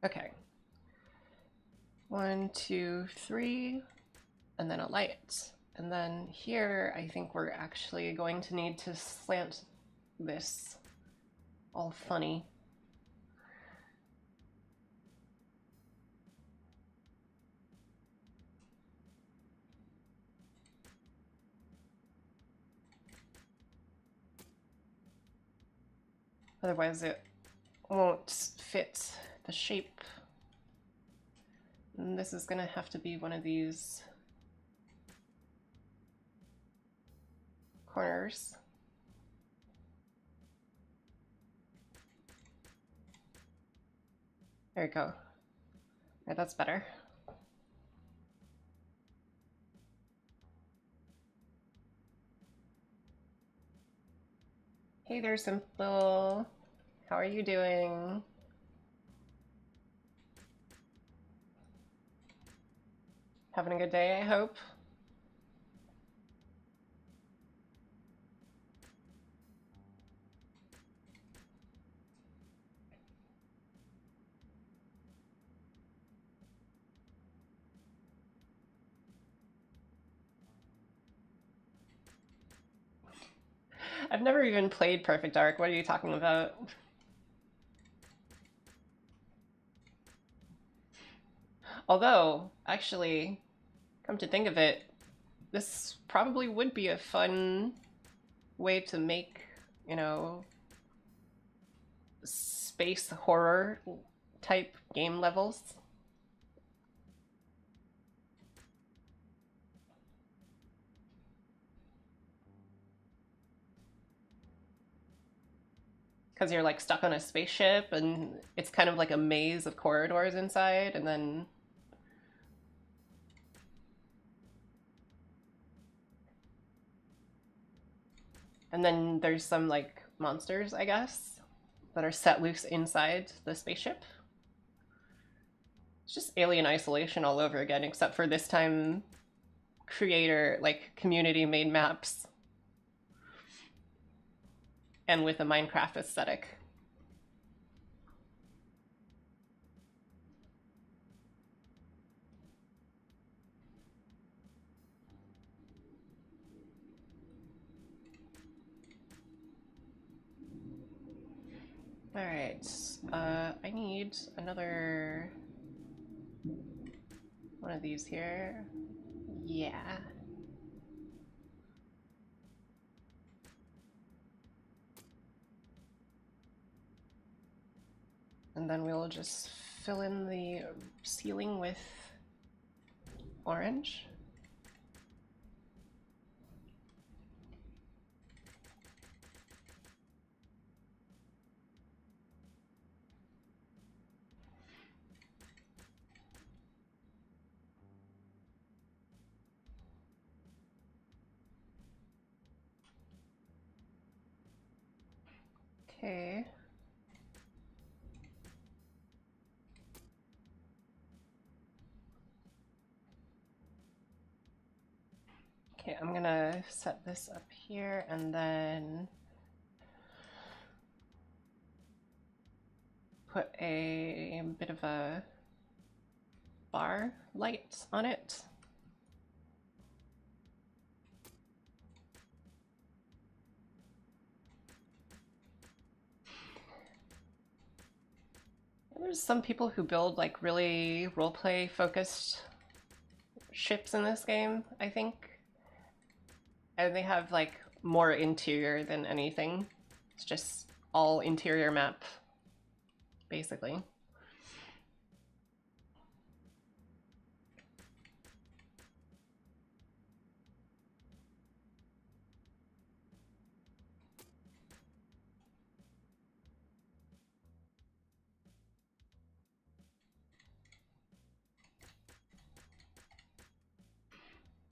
Okay. 1, 2, 3, and then a light. And then here, I think we're actually going to need to slant this all funny. Otherwise it won't fit the shape. And this is gonna have to be one of these corners. There you go. Right, that's better. Hey there, Simple. How are you doing? Having a good day, I hope. I've never even played Perfect Dark. What are you talking about? Although, actually, come to think of it, this probably would be a fun way to make, you know, space horror type game levels. Because you're like stuck on a spaceship and it's kind of like a maze of corridors inside, and then there's some like monsters, I guess, that are set loose inside the spaceship. It's just Alien Isolation all over again, except for this time creator, like community made maps and with a Minecraft aesthetic. All right, I need another one of these here. Yeah. And then we'll just fill in the ceiling with orange. Okay. Okay, I'm gonna set this up here and then put a bit of a bar light on it. There's some people who build like really roleplay focused ships in this game, I think. And they have like more interior than anything. It's just all interior map, basically.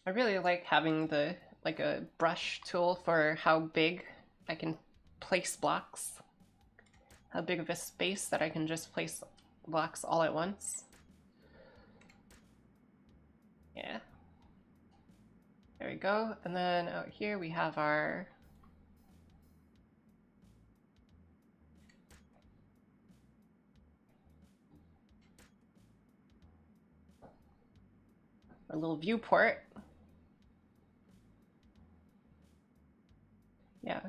I really like having the like a brush tool for how big I can place blocks. How big of a space that I can just place blocks all at once. Yeah. There we go. And then out here we have our little viewport. Yeah.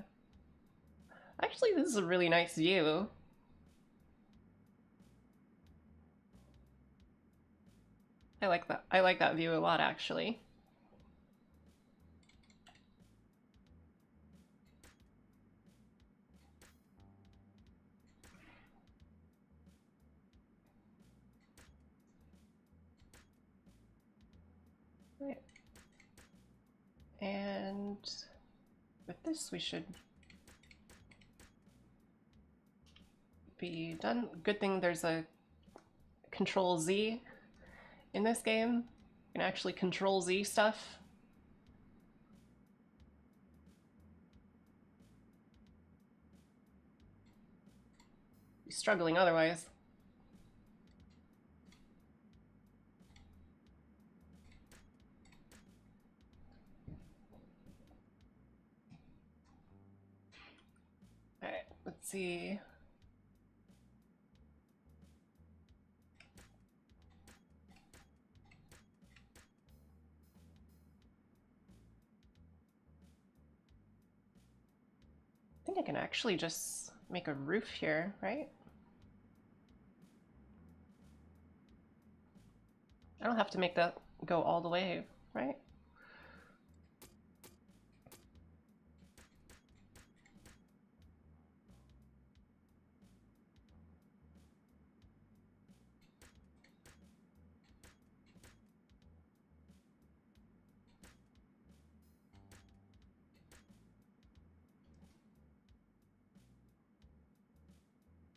Actually, this is a really nice view. I like that. I like that view a lot, actually. this, we should be done. Good thing there's a Control Z in this game. You can actually Control Z stuff. Be struggling otherwise. Alright, let's see. I think I can actually just make a roof here, right? I don't have to make that go all the way, right?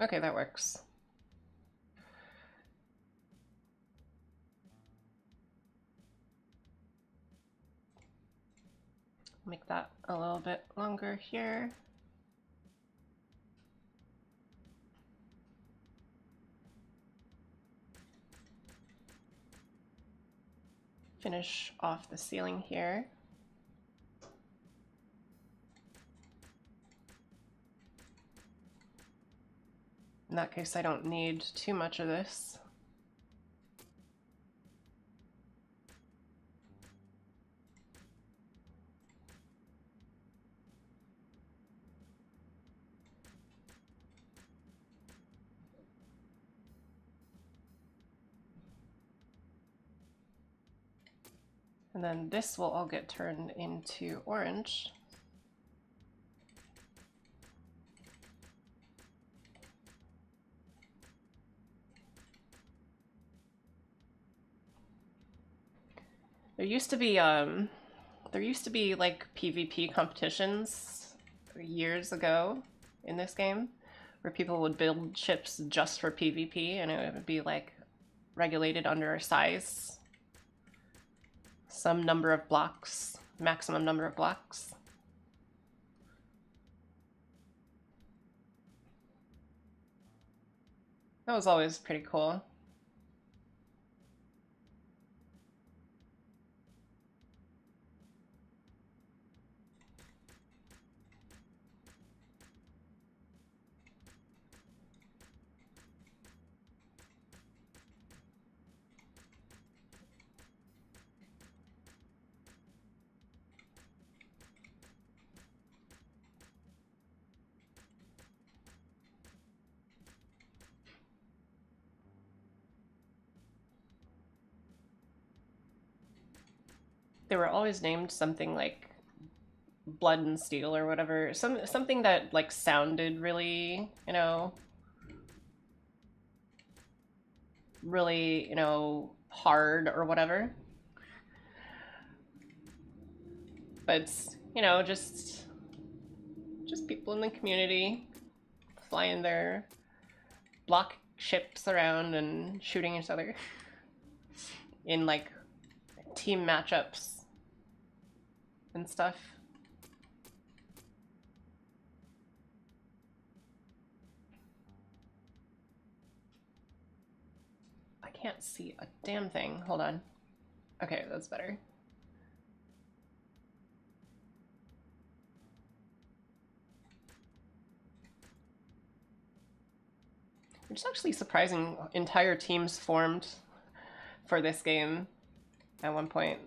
Okay, that works. Make that a little bit longer here. Finish off the ceiling here. In that case, I don't need too much of this. And then this will all get turned into orange. There used to be like PvP competitions years ago in this game where people would build ships just for PvP, and it would be like regulated under a size, some number of blocks, maximum number of blocks. That was always pretty cool. They were always named something like Blood and Steel or whatever. Something that like sounded really, really, hard or whatever. But it's, just people in the community flying their block ships around and shooting each other in like team matchups and stuff. I can't see a damn thing. Hold on. Okay, that's better. It's actually surprising entire teams formed for this game at one point.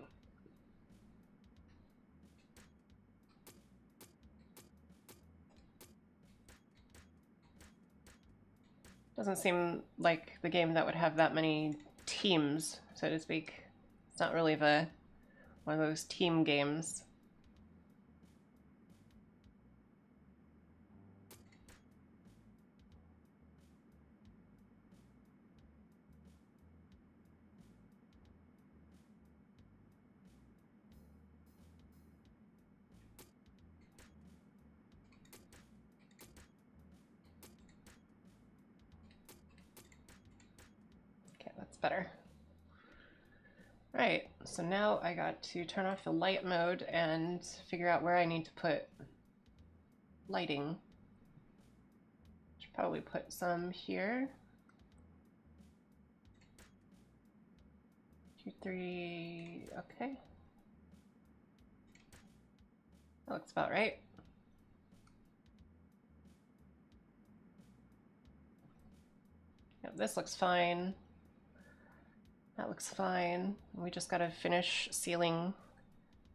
Doesn't seem like the game that would have that many teams, so to speak. It's not really one of those team games. That's better. Right, so now I got to turn off the light mode and figure out where I need to put lighting. Should probably put some here. 2, 3, okay. That looks about right. Yep, this looks fine. That looks fine. We just gotta finish sealing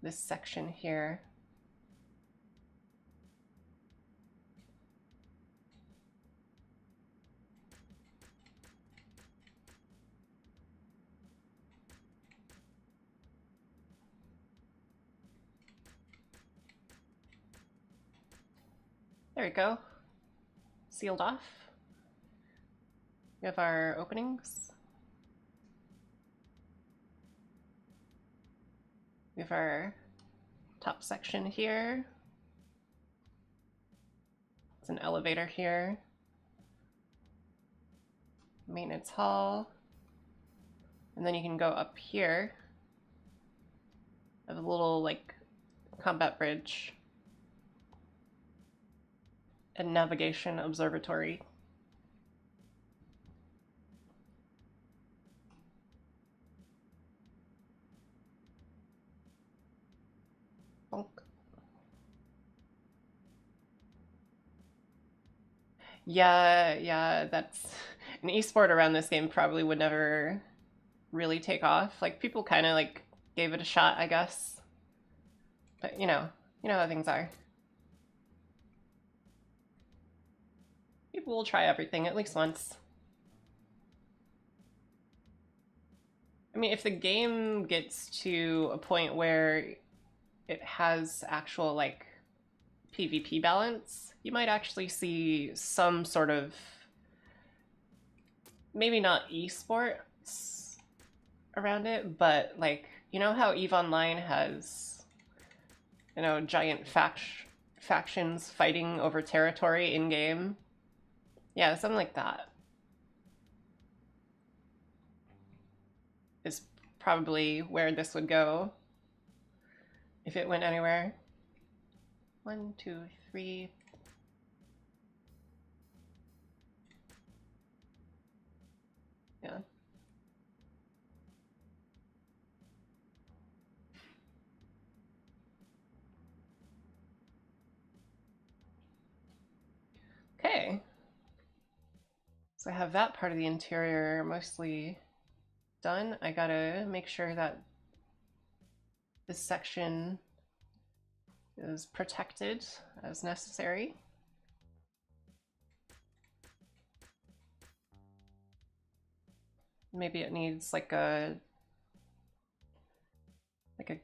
this section here. There we go. Sealed off. We have our openings. We have our top section here. It's an elevator here. Maintenance hall. And then you can go up here. I have a little like combat bridge and navigation observatory. Bonk. Yeah, that's an esport around this game probably would never really take off. Like people kind of like gave it a shot, I guess. But you know how things are. People will try everything at least once. I mean, if the game gets to a point where it has actual like PvP balance, you might actually see some sort of, maybe not esports around it, but like, you know how EVE Online has, giant factions fighting over territory in game? Yeah, something like that is probably where this would go if it went anywhere. 1, 2, 3. Yeah. Okay. So I have that part of the interior mostly done. I gotta make sure that this section is protected as necessary. Maybe it needs like a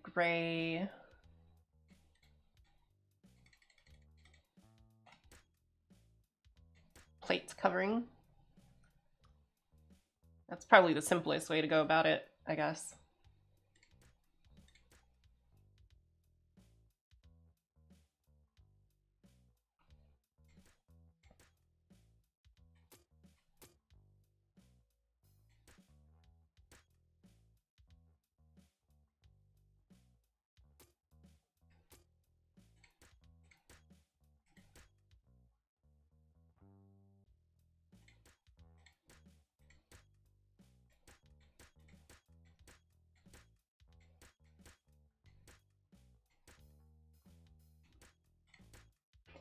gray plate covering. That's probably the simplest way to go about it, I guess.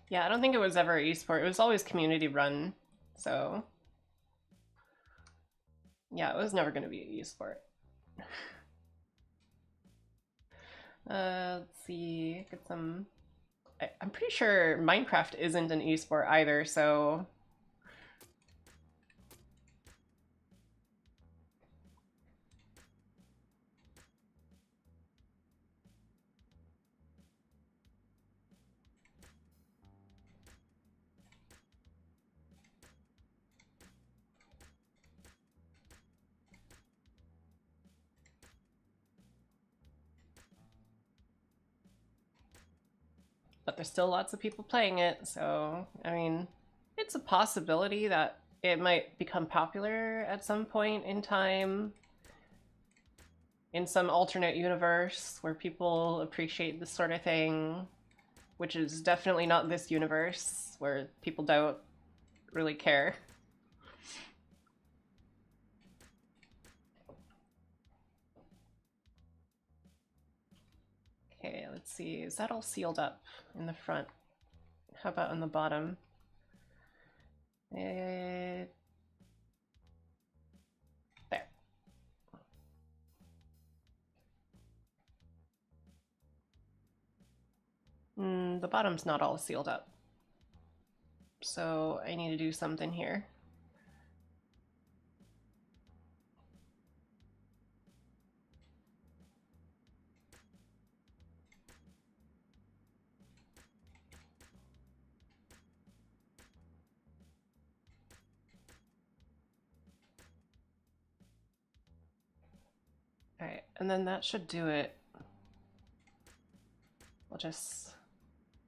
Yeah, I don't think it was ever esport. It was always community run. So yeah, it was never going to be an esport. Let's see. Get some. I'm pretty sure Minecraft isn't an esport either, so. But there's still lots of people playing it, so I mean, it's a possibility that it might become popular at some point in time in some alternate universe where people appreciate this sort of thing, which is definitely not this universe where people don't really care. Okay, let's see. Is that all sealed up in the front? How about on the bottom? There. The bottom's not all sealed up. So I need to do something here. All right, and then that should do it. I'll just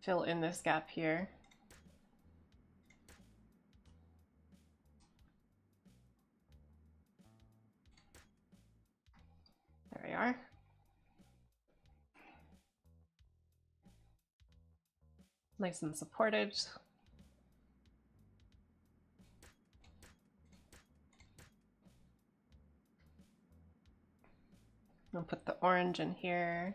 fill in this gap here. There we are. Nice and supported. I'll put the orange in here.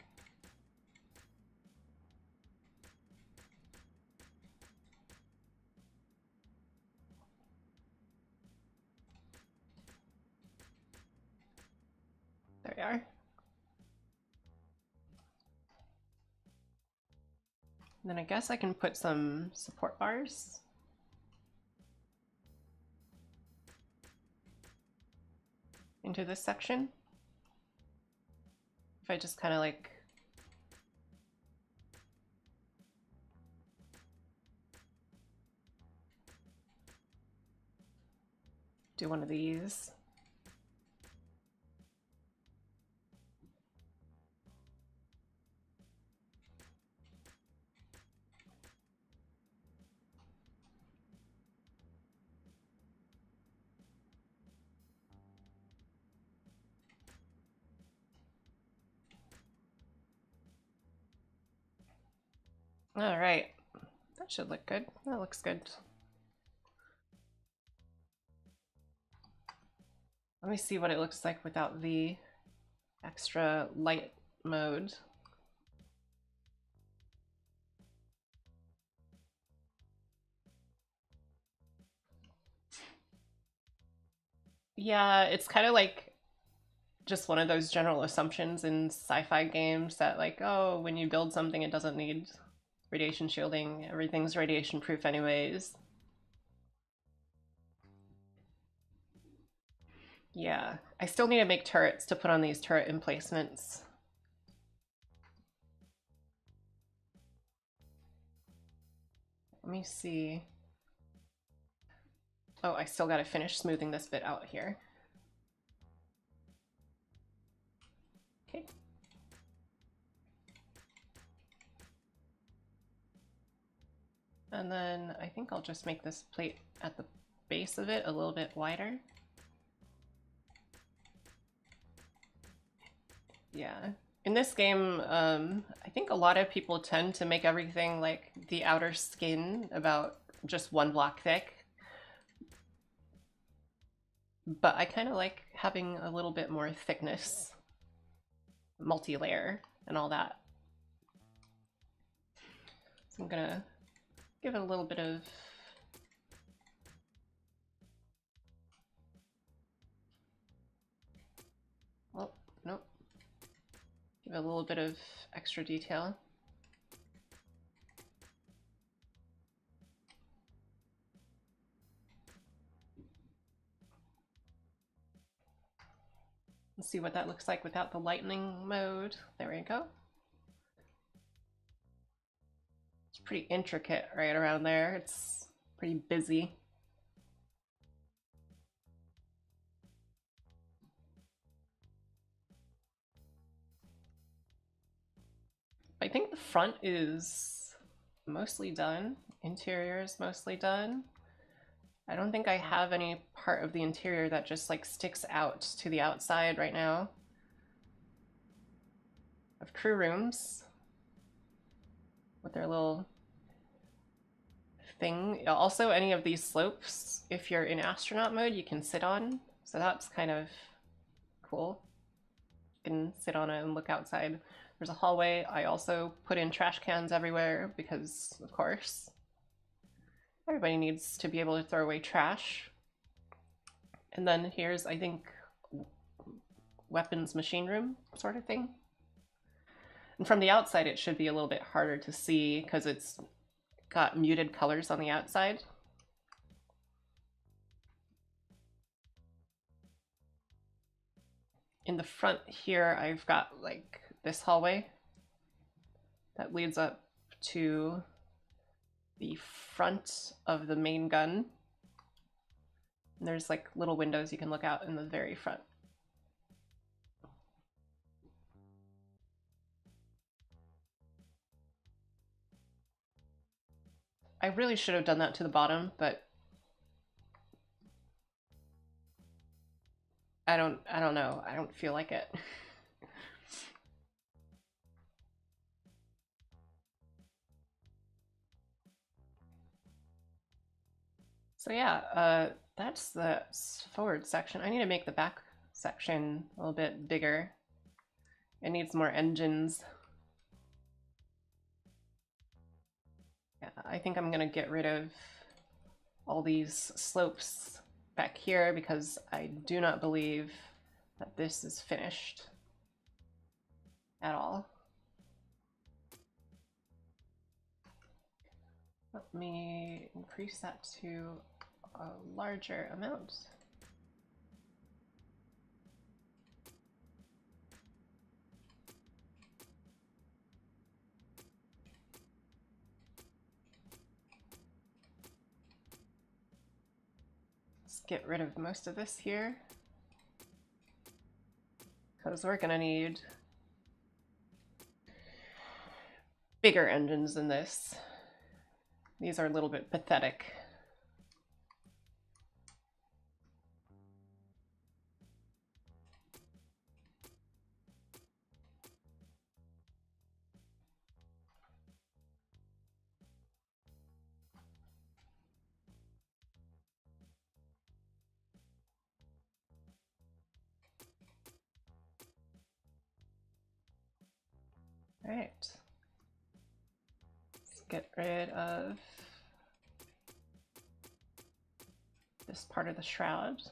There we are. And then I guess I can put some support bars. Into this section. If I just kind of like do one of these. All right, that should look good. That looks good. Let me see what it looks like without the extra light mode. Yeah, it's kind of like just one of those general assumptions in sci-fi games that like, oh, when you build something, it doesn't need radiation shielding. Everything's radiation proof anyways. Yeah, I still need to make turrets to put on these turret emplacements. Let me see. Oh, I still gotta finish smoothing this bit out here. Okay. And then I think I'll just make this plate at the base of it a little bit wider. Yeah. In this game, I think a lot of people tend to make everything like the outer skin about just one block thick. But I kind of like having a little bit more thickness, multi-layer, and all that. So I'm gonna give it a little bit of oh, nope. Give it a little bit of extra detail. Let's see what that looks like without the lightning mode. There we go. It's pretty intricate right around there. It's pretty busy. I think the front is mostly done. Interior is mostly done. I don't think I have any part of the interior that just like sticks out to the outside right now. I have crew rooms with their little thing. Also, any of these slopes, if you're in astronaut mode, you can sit on. So that's kind of cool. You can sit on it and look outside. There's a hallway. I also put in trash cans everywhere because, of course, everybody needs to be able to throw away trash. And then here's, I think, weapons machine room sort of thing. And from the outside, it should be a little bit harder to see because it's got muted colors on the outside. In the front here, I've got like this hallway that leads up to the front of the main gun. And there's like little windows you can look out in the very front. I really should have done that to the bottom, but I don't know. I don't feel like it. So yeah, that's the forward section. I need to make the back section a little bit bigger. It needs more engines. Yeah, I think I'm gonna get rid of all these slopes back here because I do not believe that this is finished at all. Let me increase that to a larger amount. Let's get rid of most of this here because we're gonna need bigger engines than this. These are a little bit pathetic. All right. Let's get rid of this part of the shroud.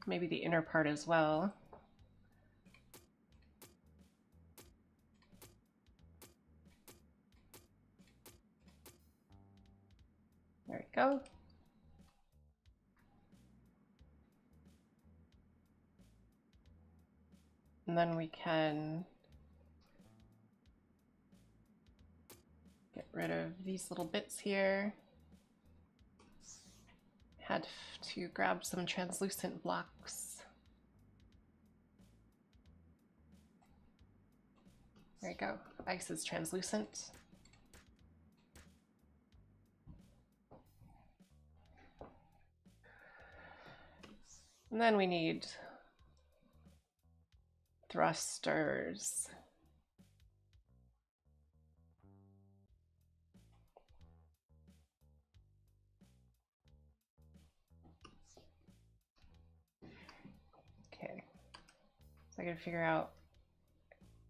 Maybe the inner part as well. There we go. And then we can get rid of these little bits here. Had to grab some translucent blocks. There you go. Ice is translucent. And then we need thrusters. Okay, so I gotta figure out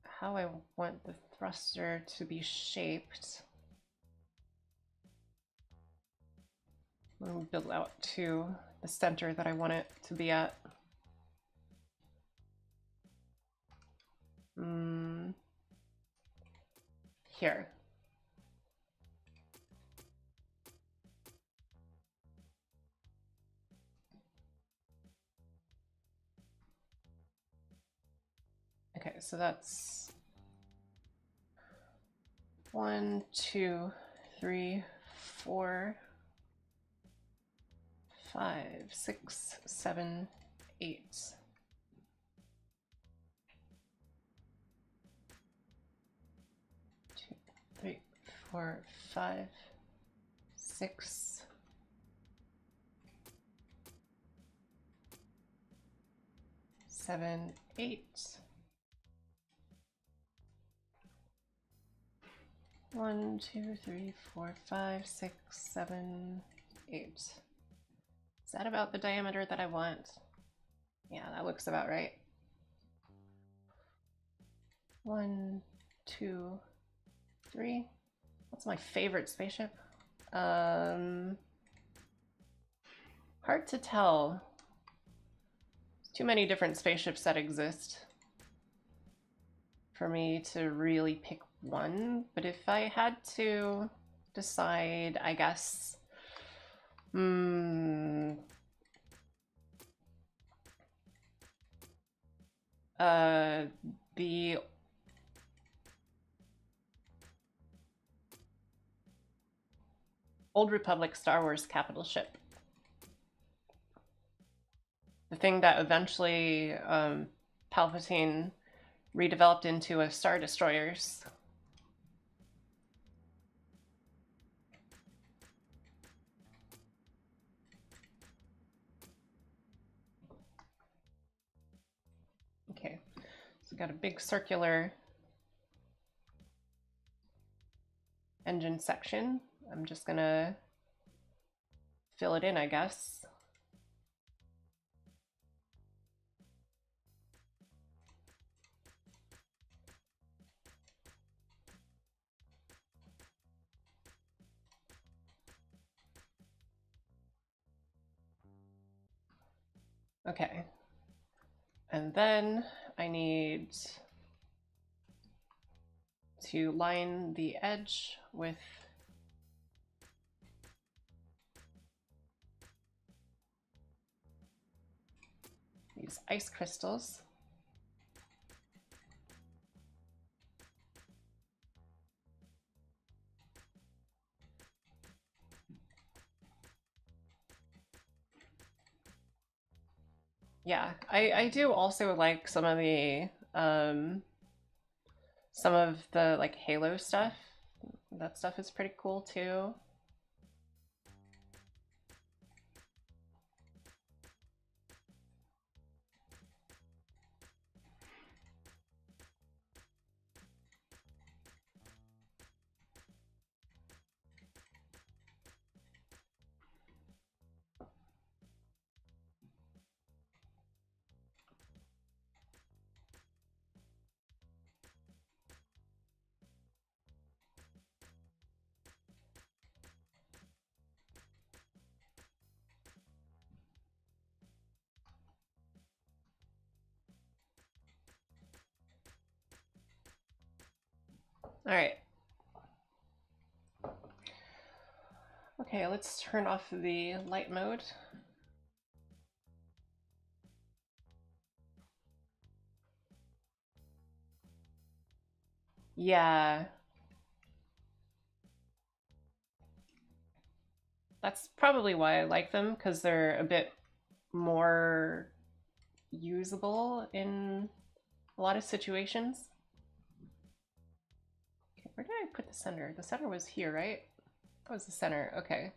how I want the thruster to be shaped. I'm gonna build out to the center that I want it to be at. Here. Okay, so that's 1, 2, 3, 4, 5, 6, 7, 8. 2, 3, 4, 5, 6, 7, 8. 1, 2, 3, 4, 5, 6, 7, 8. Is that about the diameter that I want? Yeah, that looks about right. 1, 2, 3. What's my favorite spaceship? Hard to tell. Too many different spaceships that exist for me to really pick one. But if I had to decide, I guess, the Old Republic Star Wars capital ship. The thing that eventually Palpatine redeveloped into a Star Destroyers. Okay, so got a big circular engine section. I'm just gonna fill it in, I guess. Okay, and then I need to line the edge with these ice crystals. Yeah, I do also like some of the like Halo stuff. That stuff is pretty cool too. All right. Okay, let's turn off the light mode. Yeah. That's probably why I like them, because they're a bit more usable in a lot of situations. Okay, where did I put the center? The center was here, right? That was the center, okay.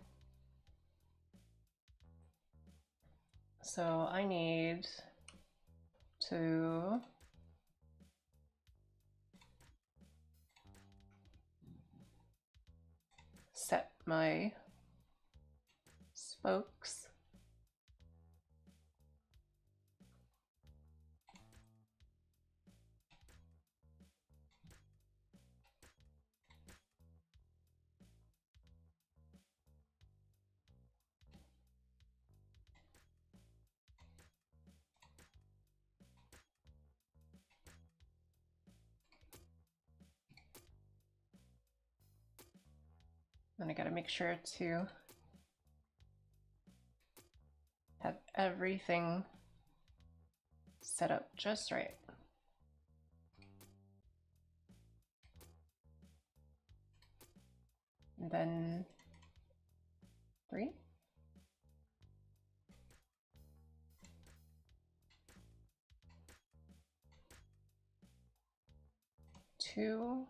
So I need to set my spokes. And I gotta make sure to have everything set up just right. And then 3. 2.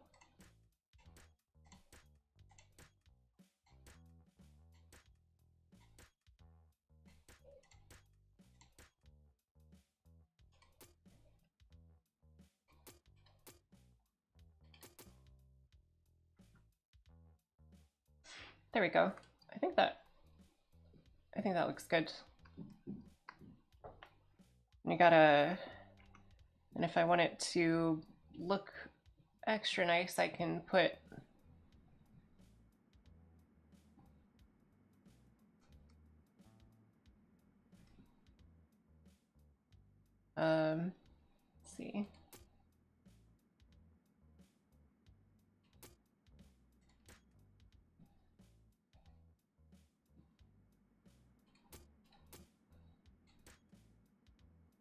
There we go. I think that looks good. And you gotta, and if I want it to look extra nice, I can put let's see.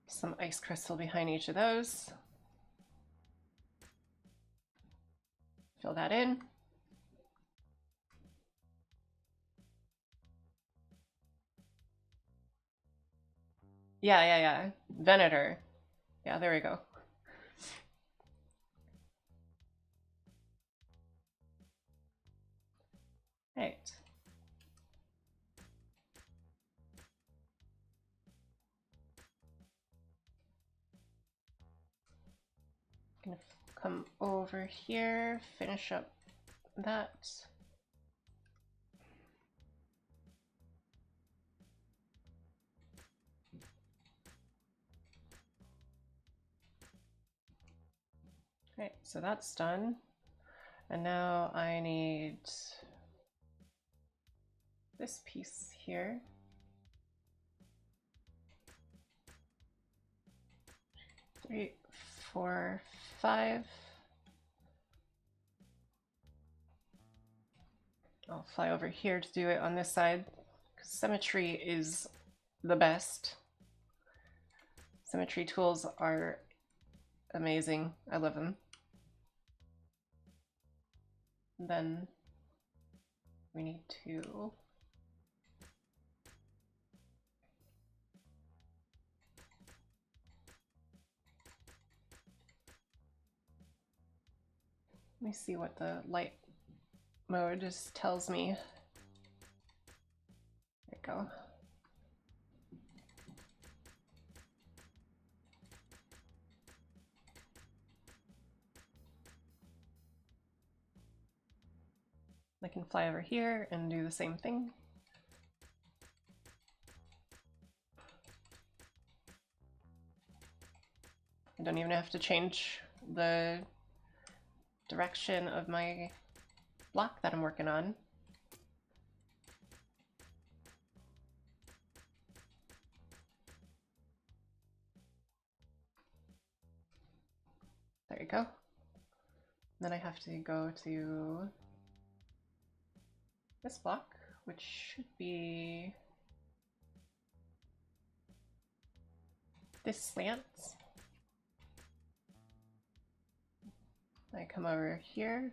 Some ice crystal behind each of those. Fill that in. Yeah. Venator. Yeah, there we go. Right. Gonna come over here, finish up that. Okay, so that's done. And now I need this piece here. Three, 4, 5. I'll fly over here to do it on this side, because symmetry is the best. Symmetry tools are amazing. I love them. Then we need to let me see what the light mode just tells me. There we go. I can fly over here and do the same thing. I don't even have to change the direction of my block that I'm working on. There you go. Then I have to go to this block, which should be this slant. I come over here.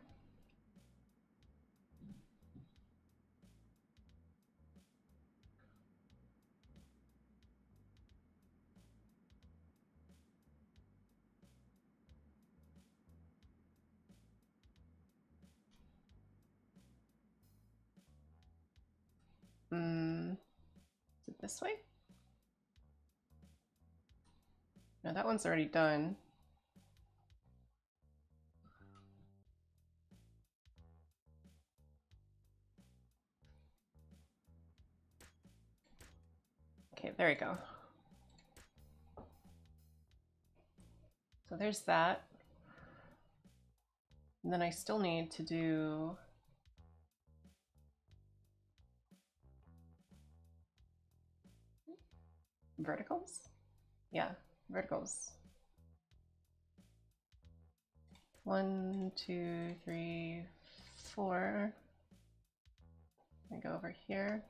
Is it this way? No, that one's already done. Okay, there we go. So there's that. And then I still need to do verticals? Yeah, verticals. 1, 2, 3, 4. I go over here.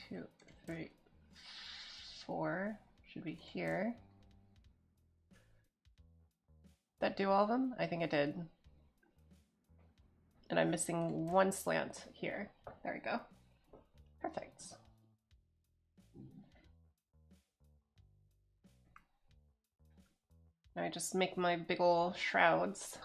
2, 3, 4 should be here. Did that do all of them? I think it did. And I'm missing one slant here. There we go. Perfect. Now I just make my big ol' shrouds.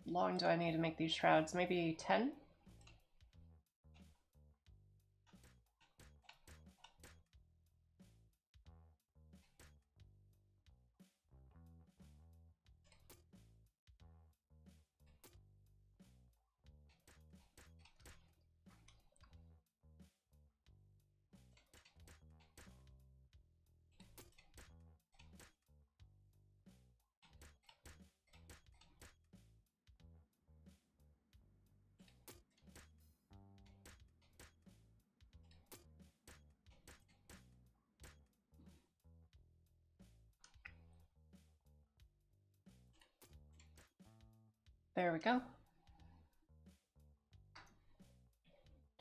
long do I need to make these shrouds? Maybe 10? There we go.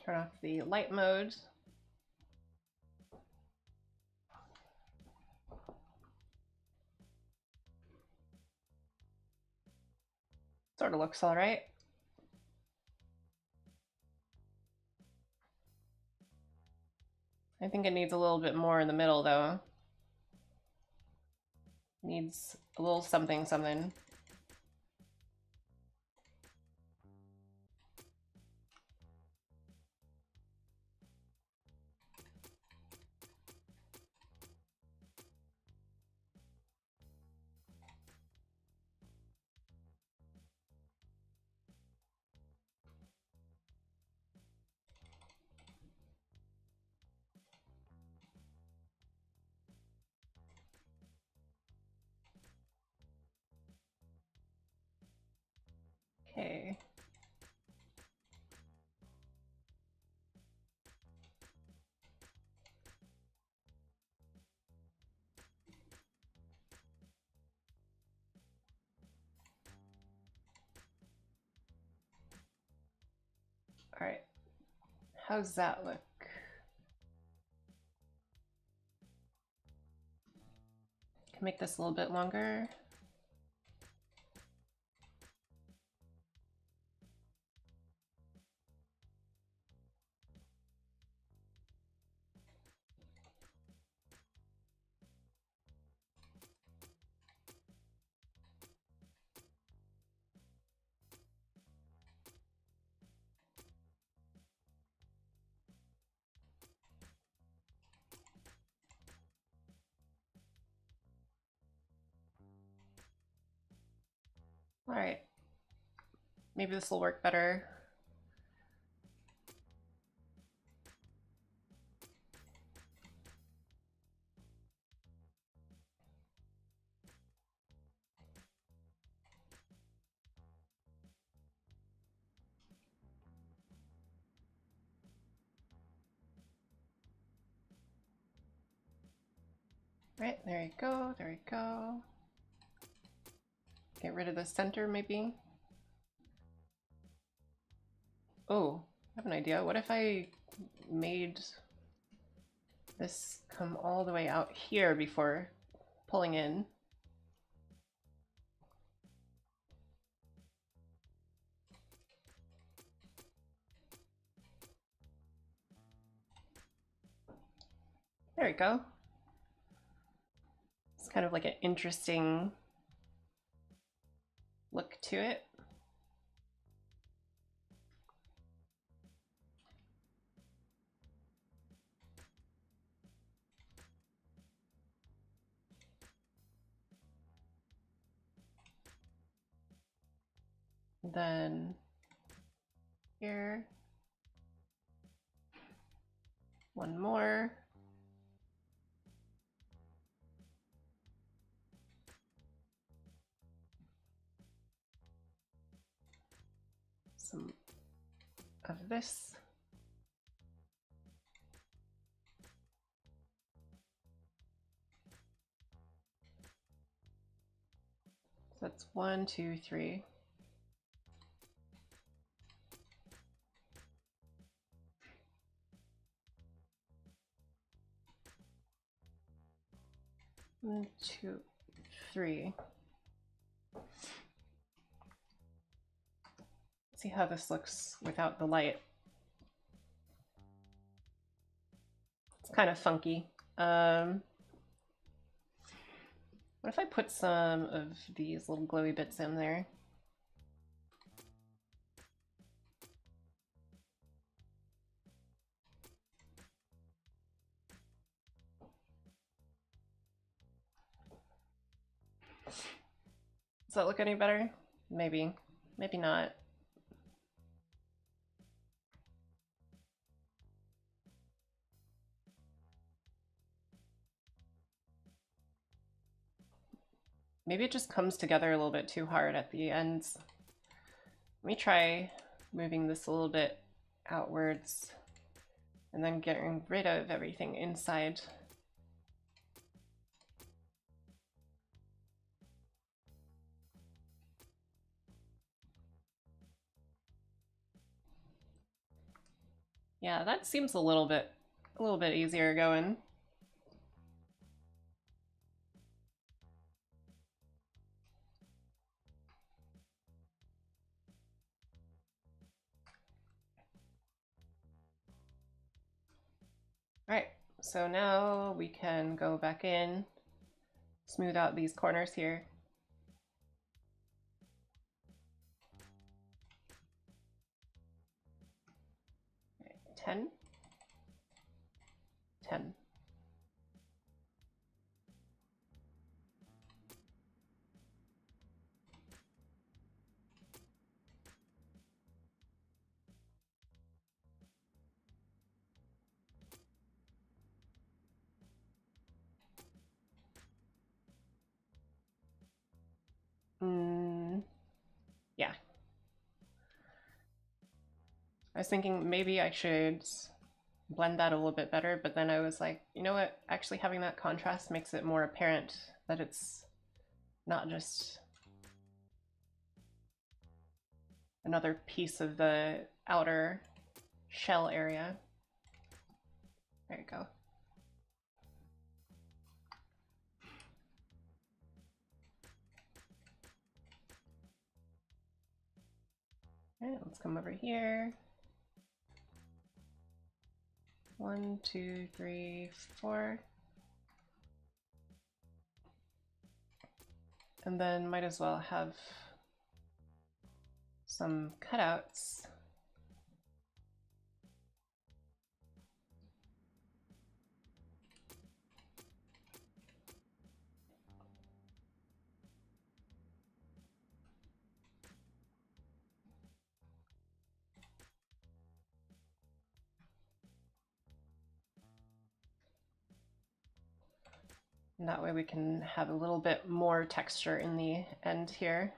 Turn off the light mode. Sort of looks all right. I think it needs a little bit more in the middle though. Needs a little something something. Okay. All right. How's that look? Can make this a little bit longer. All right, maybe this will work better. Right, there you go, there you go. Get rid of the center, maybe. Oh, I have an idea. What if I made this come all the way out here before pulling in? There we go. It's kind of like an interesting look to it. Then here, one more. Some of this. So that's 1, 2, 3. One, 2, 3. See how this looks without the light. It's kind of funky. What if I put some of these little glowy bits in there? Does that look any better? Maybe. Maybe not. Maybe it just comes together a little bit too hard at the ends. Let me try moving this a little bit outwards and then getting rid of everything inside. Yeah, that seems a little bit easier going. All right, so now we can go back in, smooth out these corners here. Right, 10, 10. Yeah. I was thinking maybe I should blend that a little bit better, but then I was like, you know what? Actually having that contrast makes it more apparent that it's not just another piece of the outer shell area. There you go. Okay, let's come over here. 1, 2, 3, 4. And then might as well have some cutouts. And that way we can have a little bit more texture in the end here.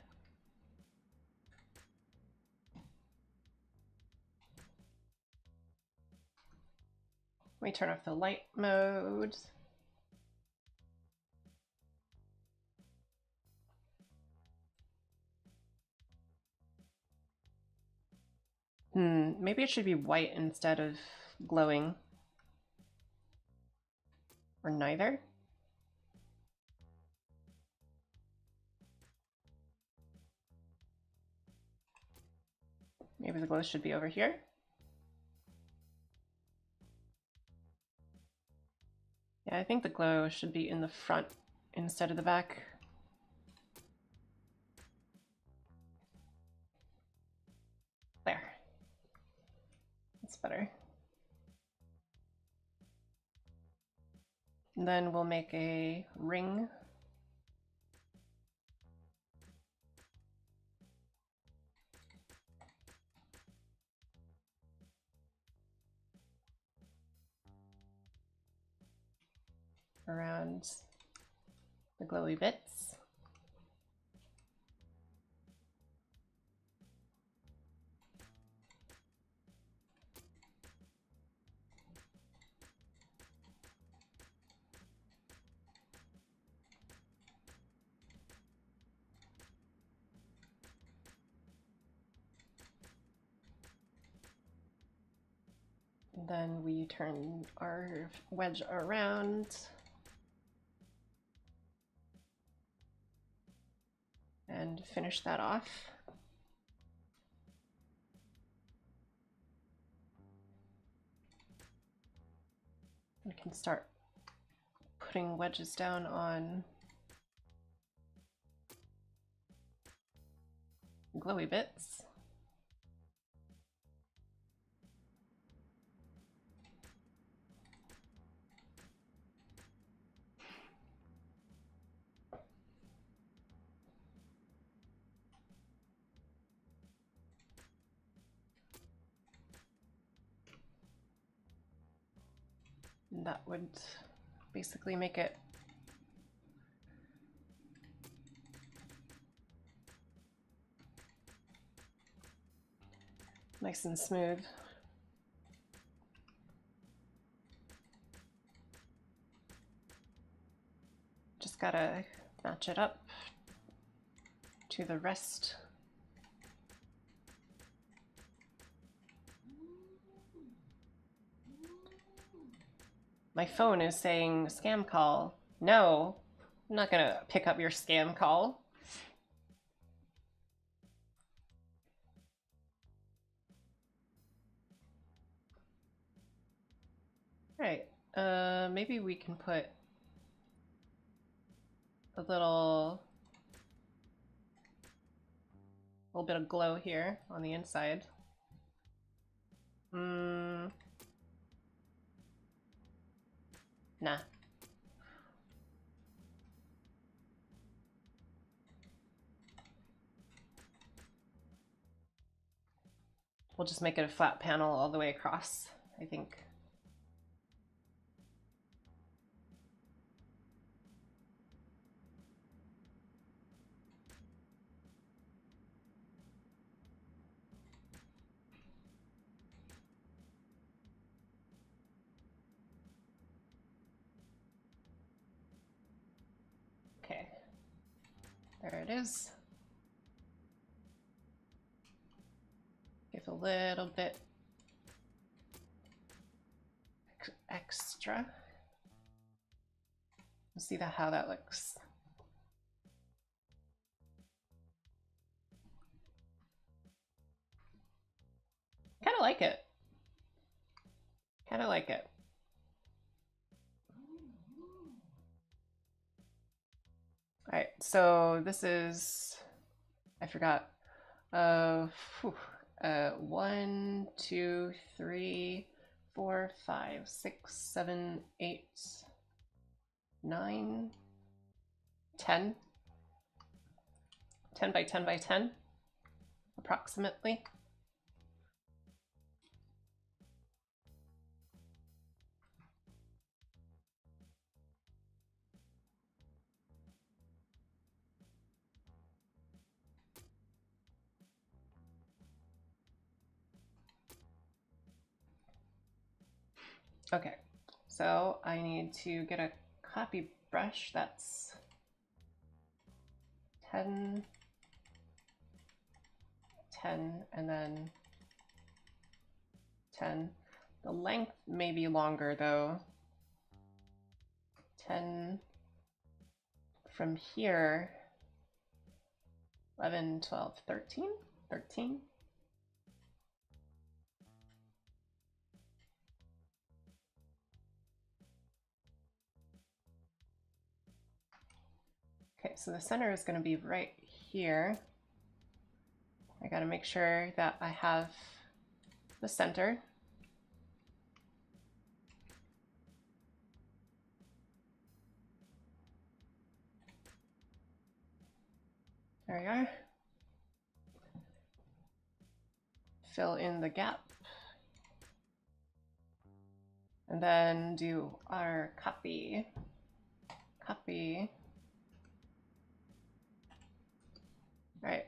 Let me turn off the light mode. Maybe it should be white instead of glowing. Or neither. Maybe the glow should be over here. Yeah, I think the glow should be in the front instead of the back. There. That's better. And then we'll make a ring. Around the glowy bits. And then we turn our wedge around. And finish that off. We can start putting wedges down on glowy bits. That would basically make it nice and smooth. Just gotta match it up to the rest. My phone is saying scam call. No, I'm not gonna pick up your scam call. All right, maybe we can put a little bit of glow here on the inside. Nah. We'll just make it a flat panel all the way across, I think. Okay, there it is. Give a little bit extra. Let's see how that looks. Kind of like it. Kind of like it. All right, so this is, I forgot. 1, 2, 3, 4, 5, 6, 7, 8, 9, 10. 10 by 10 by 10, approximately. Okay, so I need to get a copy brush that's 10, 10, and then 10. The length may be longer though. 10 from here, 11, 12, 13, 13. Okay, so the center is going to be right here. I got to make sure that I have the center. There we are. Fill in the gap. And then do our copy. Copy. All right.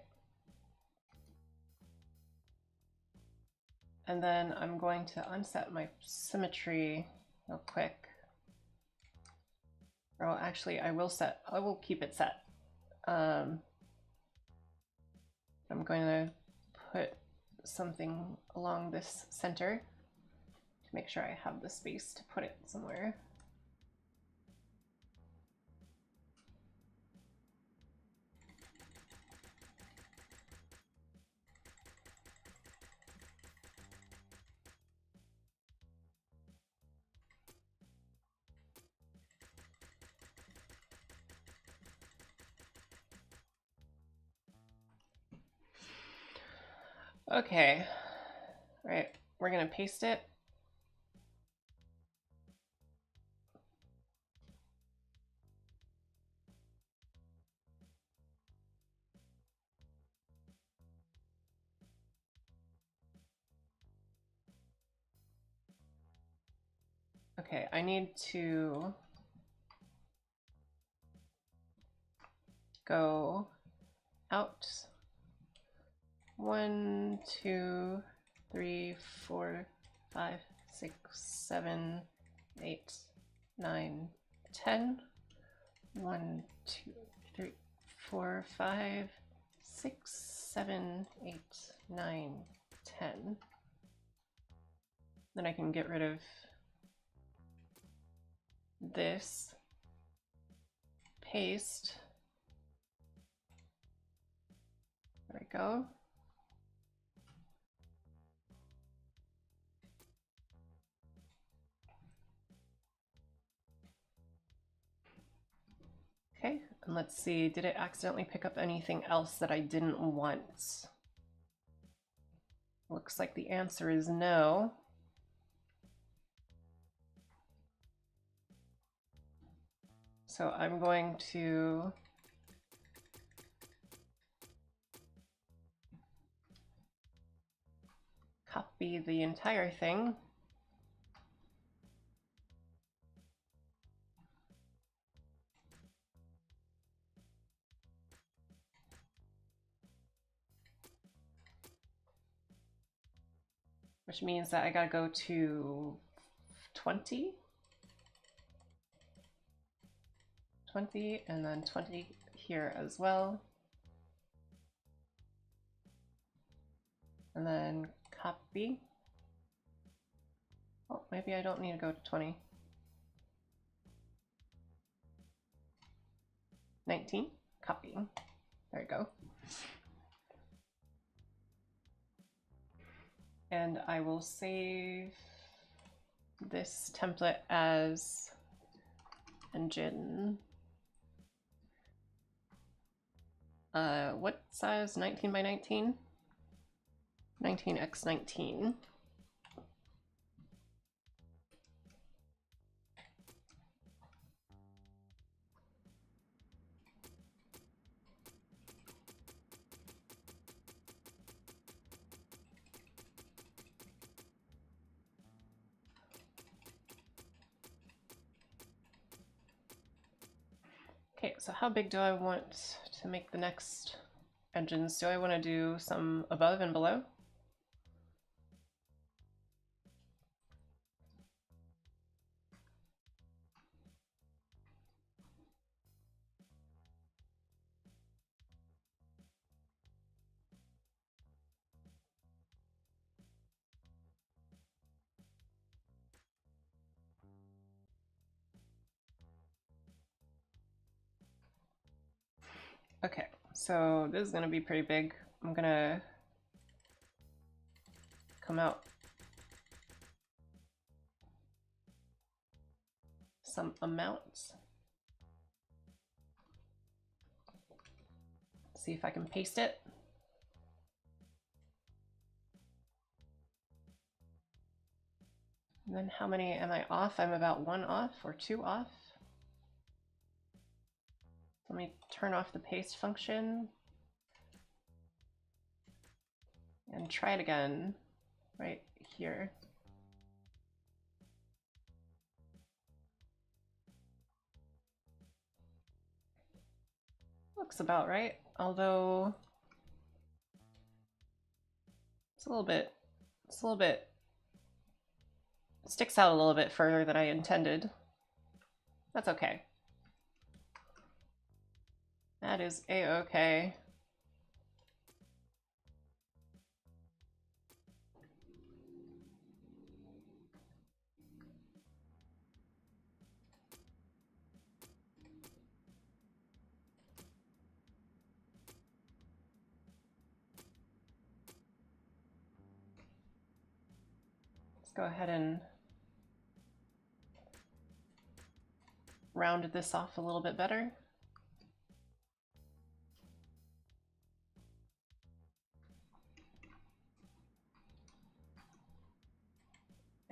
And then I'm going to unset my symmetry real quick. Or well, actually, I will keep it set. I'm going to put something along this center to make sure I have the space to put it somewhere. Okay, all right, we're gonna paste it. Okay, I need to go out 1, 2, 3, 4, 5, 6, 7, 8, 9, 10. 1, 2, 3, 4, 5, 6, 7, 8, 9, 10. Then I can get rid of this, paste. There we go. Okay, and let's see, did it accidentally pick up anything else that I didn't want? Looks like the answer is no. So I'm going to copy the entire thing. Which means that I gotta go to 20. 20 and then 20 here as well. And then copy. Oh, maybe I don't need to go to 20. 19, copy. There you go. And I will save this template as engine. What size? 19 by 19? 19x19. Okay, so how big do I want to make the next engines? Do I want to do some above and below? Okay, so this is gonna be pretty big. I'm gonna come out some amounts. See if I can paste it. And then how many am I off? I'm about 1 off or 2 off. Let me turn off the paste function and try it again right here. Looks about right, although it's a little bit, it sticks out a little bit further than I intended. That's okay. That is a-okay. Let's go ahead and round this off a little bit better.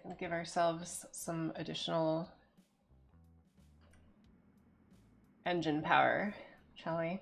And give ourselves some additional engine power, shall we?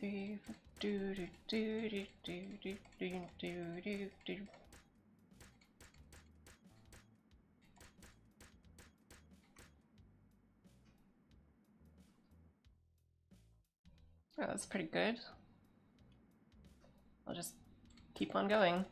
3, do do do do do do do do do do. Oh, that's pretty good. I'll just keep on going.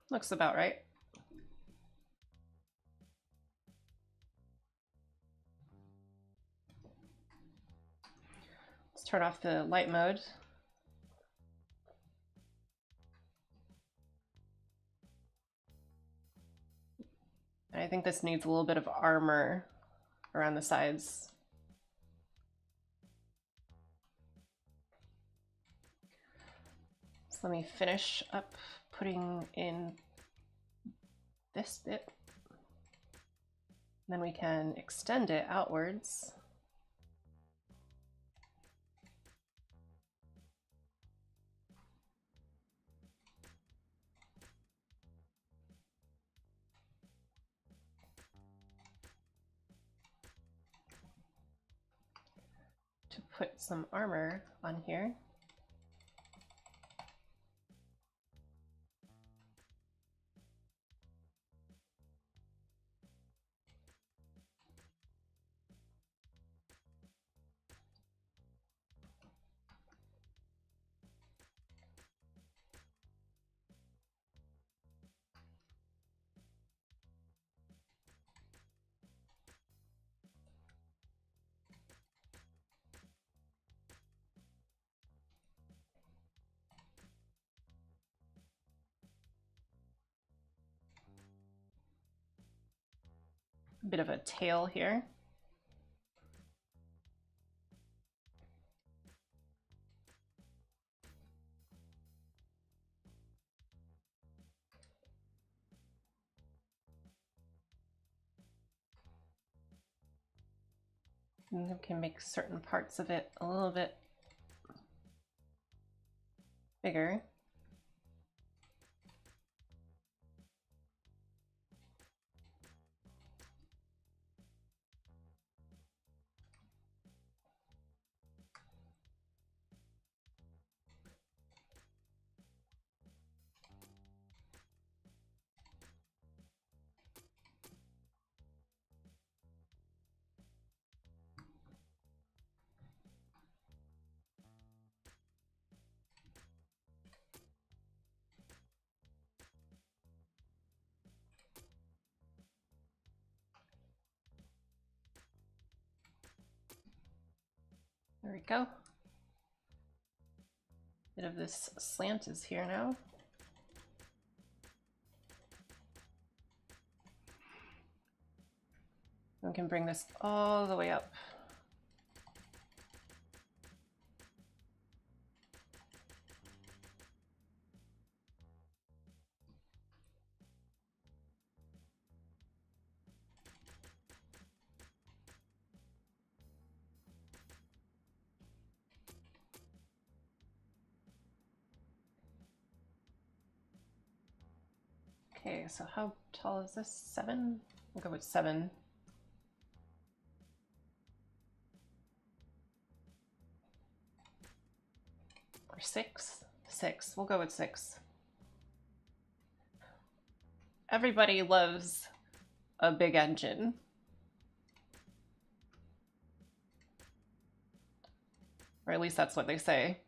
Looks about right. Let's turn off the light mode. I think this needs a little bit of armor around the sides. So let me finish up putting in this bit. Then we can extend it outwards. To put some armor on here. A bit of a tail here. And we can make certain parts of it a little bit bigger. There we go. Bit of this slant is here now. We can bring this all the way up. Okay, so how tall is this? 7? We'll go with 7. Or 6? 6. We'll go with 6. Everybody loves a big engine. Or at least that's what they say.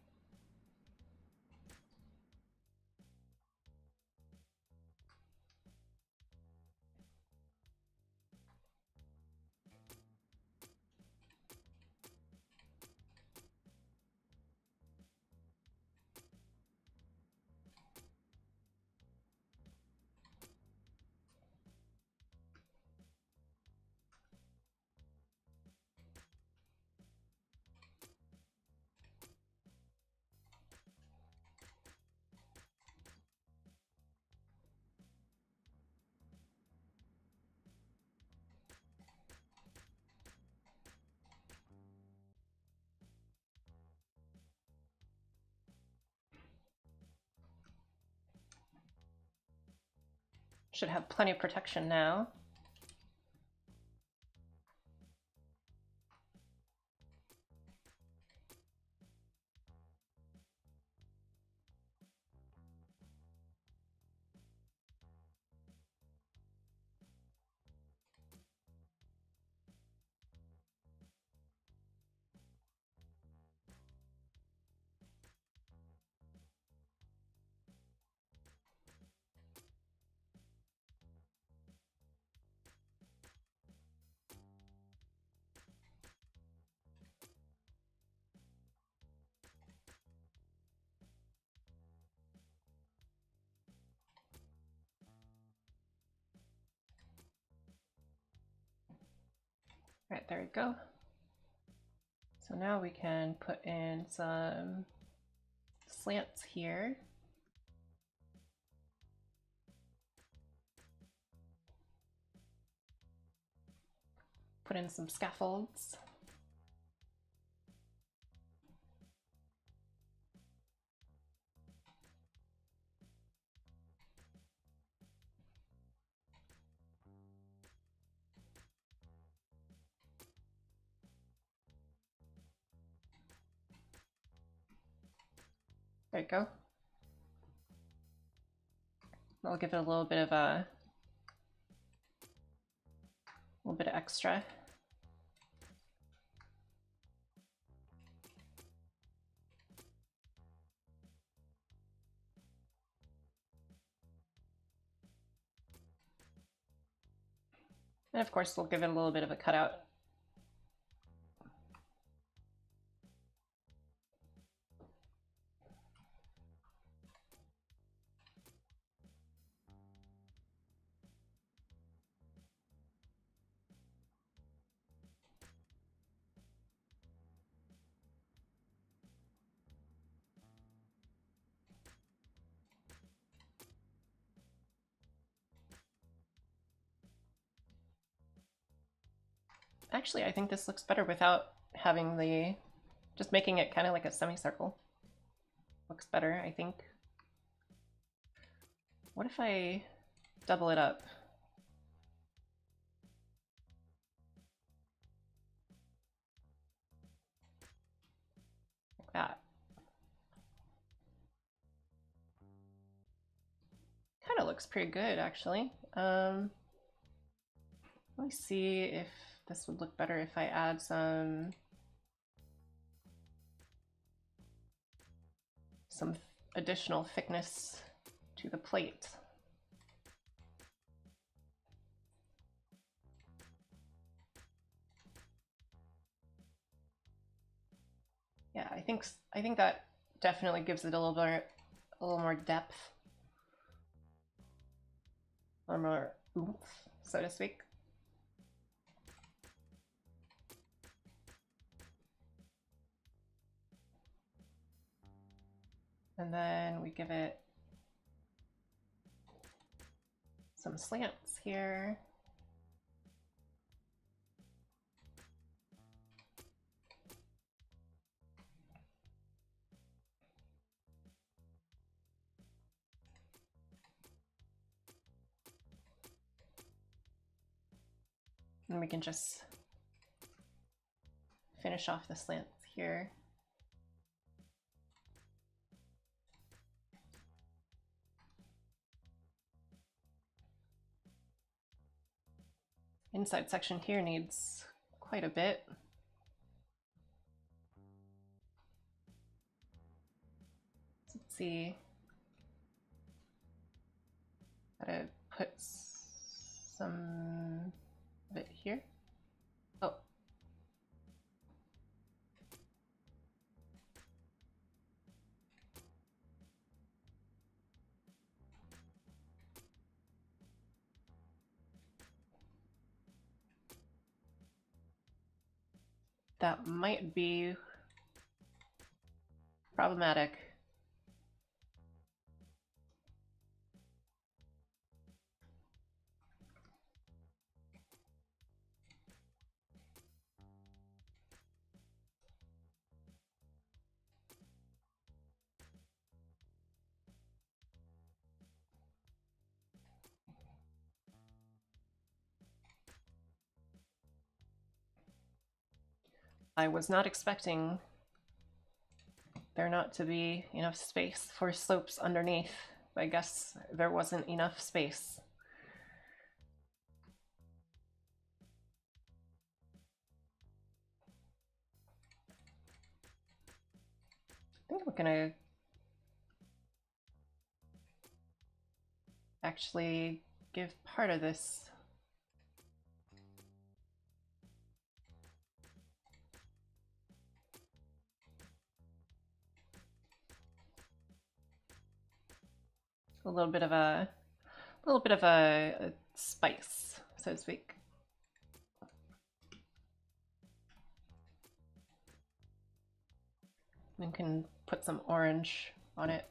Should have plenty of protection now. Right, there we go. So now we can put in some slants here. Put in some scaffolds. There you go. I'll give it a little bit of extra. And of course, we'll give it a little bit of a cutout. Actually, I think this looks better without having the, just making it kind of like a semicircle. Looks better, I think. What if I double it up? Like that. Kind of looks pretty good, actually. Let me see if this would look better if I add some additional thickness to the plate. Yeah, I think that definitely gives it a little more depth, a little more oomph, so to speak. And then we give it some slants here. And we can just finish off the slants here. Inside section here needs quite a bit. Let's see. Gotta put some of it here. Oh. That might be problematic. I was not expecting there not to be enough space for slopes underneath. I guess there wasn't enough space. I think we're gonna actually give part of this a little bit of a spice, so to speak. We can put some orange on it.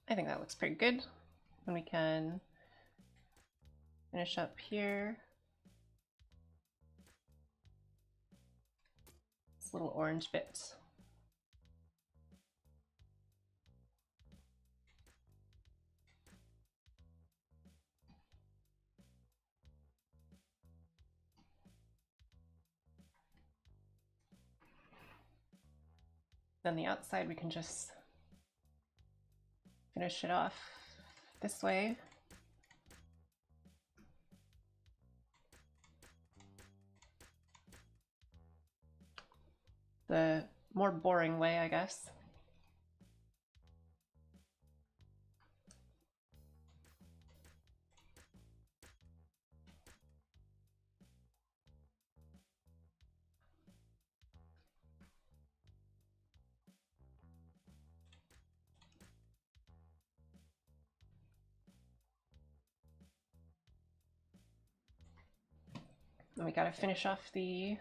I think that looks pretty good. And we can finish up here. This little orange bit. Then the outside we can just finish it off this way. The more boring way, I guess. And we gotta finish off the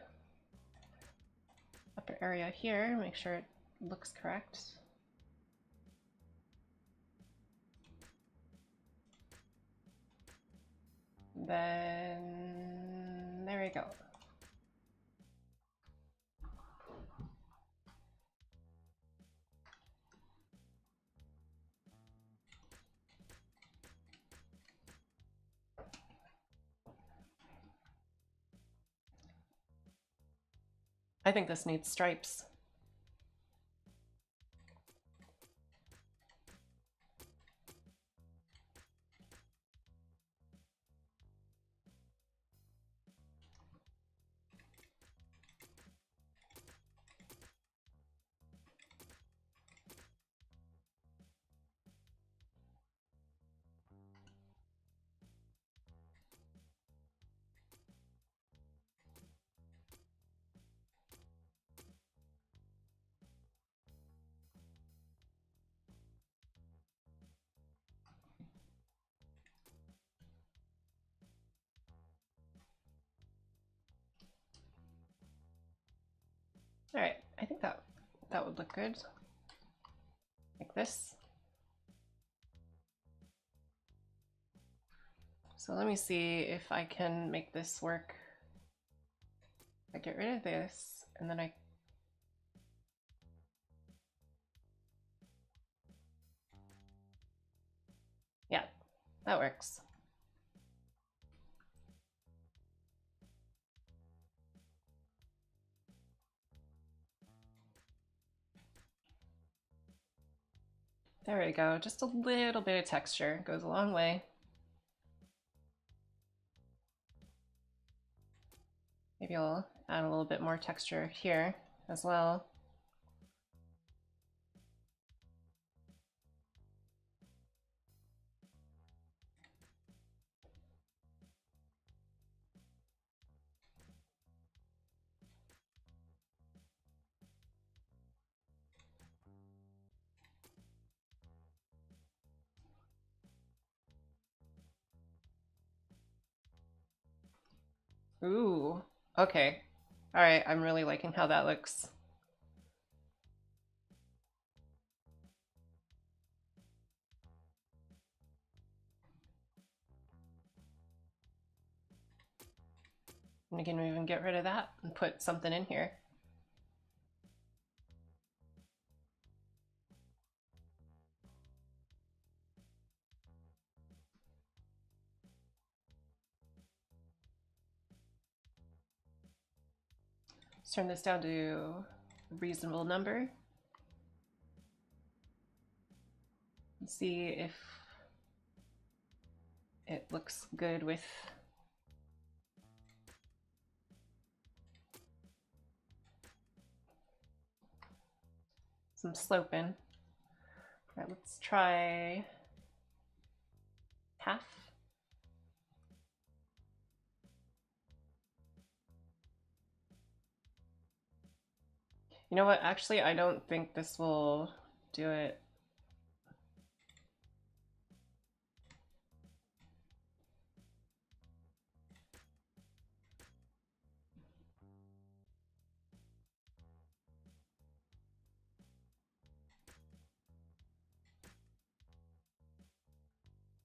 upper area here, make sure it looks correct. Then there we go. I think this needs stripes. All right, I think that would look good, like this. So let me see if I can make this work. I get rid of this, and then yeah, that works. There we go, just a little bit of texture goes a long way. Maybe I'll add a little bit more texture here as well. Ooh, okay. All right, I'm really liking how that looks. And again, we even get rid of that and put something in here. Let's turn this down to a reasonable number. And see if it looks good with some sloping. All right, let's try half. You know what? Actually, I don't think this will do it.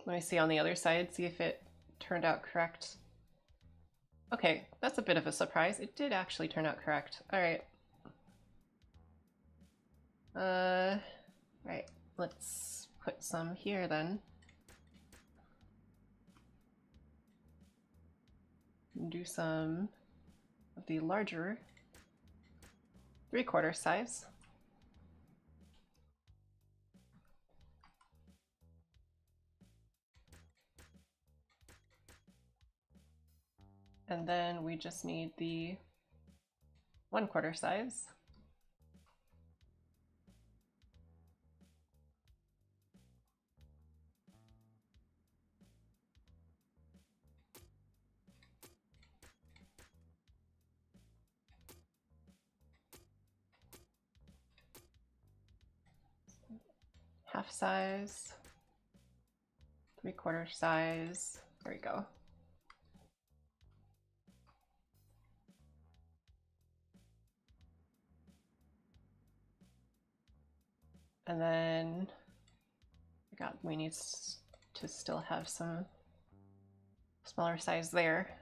Let me see on the other side, see if it turned out correct. Okay, that's a bit of a surprise. It did actually turn out correct. All right. Right, let's put some here then. Do some of the larger 3/4 size. And then we just need the 1/4 size. Half size, 3/4 size. There we go. And then we need to still have some smaller size there.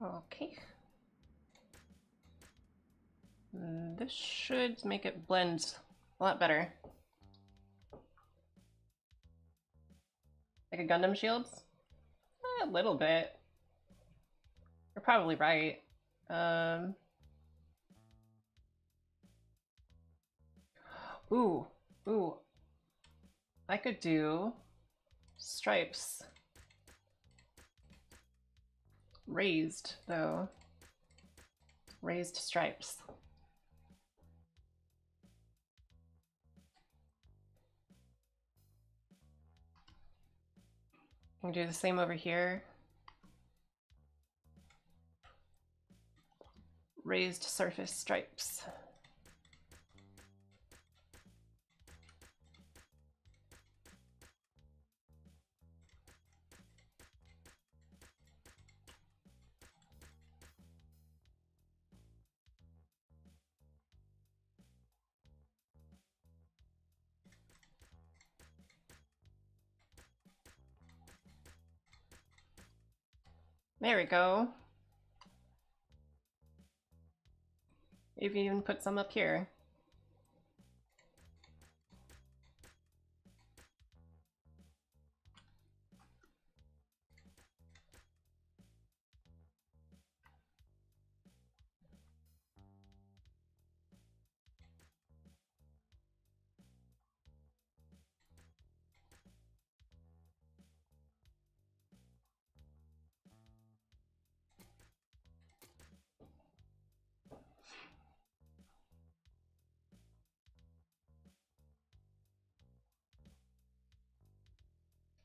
Okay. This should make it blend a lot better. Like a Gundam shield? A little bit. You're probably right. Ooh. I could do stripes. Raised, though. Raised stripes. You can do the same over here. Raised surface stripes. There we go. Maybe even put some up here.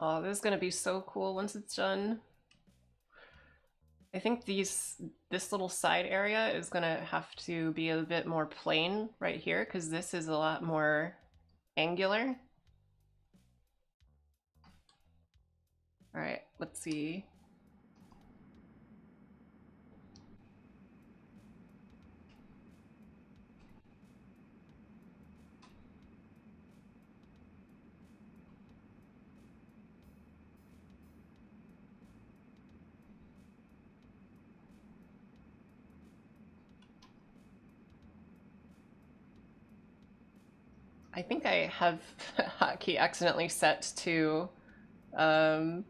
Oh, this is gonna be so cool once it's done. I think this little side area is gonna have to be a bit more plain right here because this is a lot more angular. All right, let's see. I think I have hotkey accidentally set to some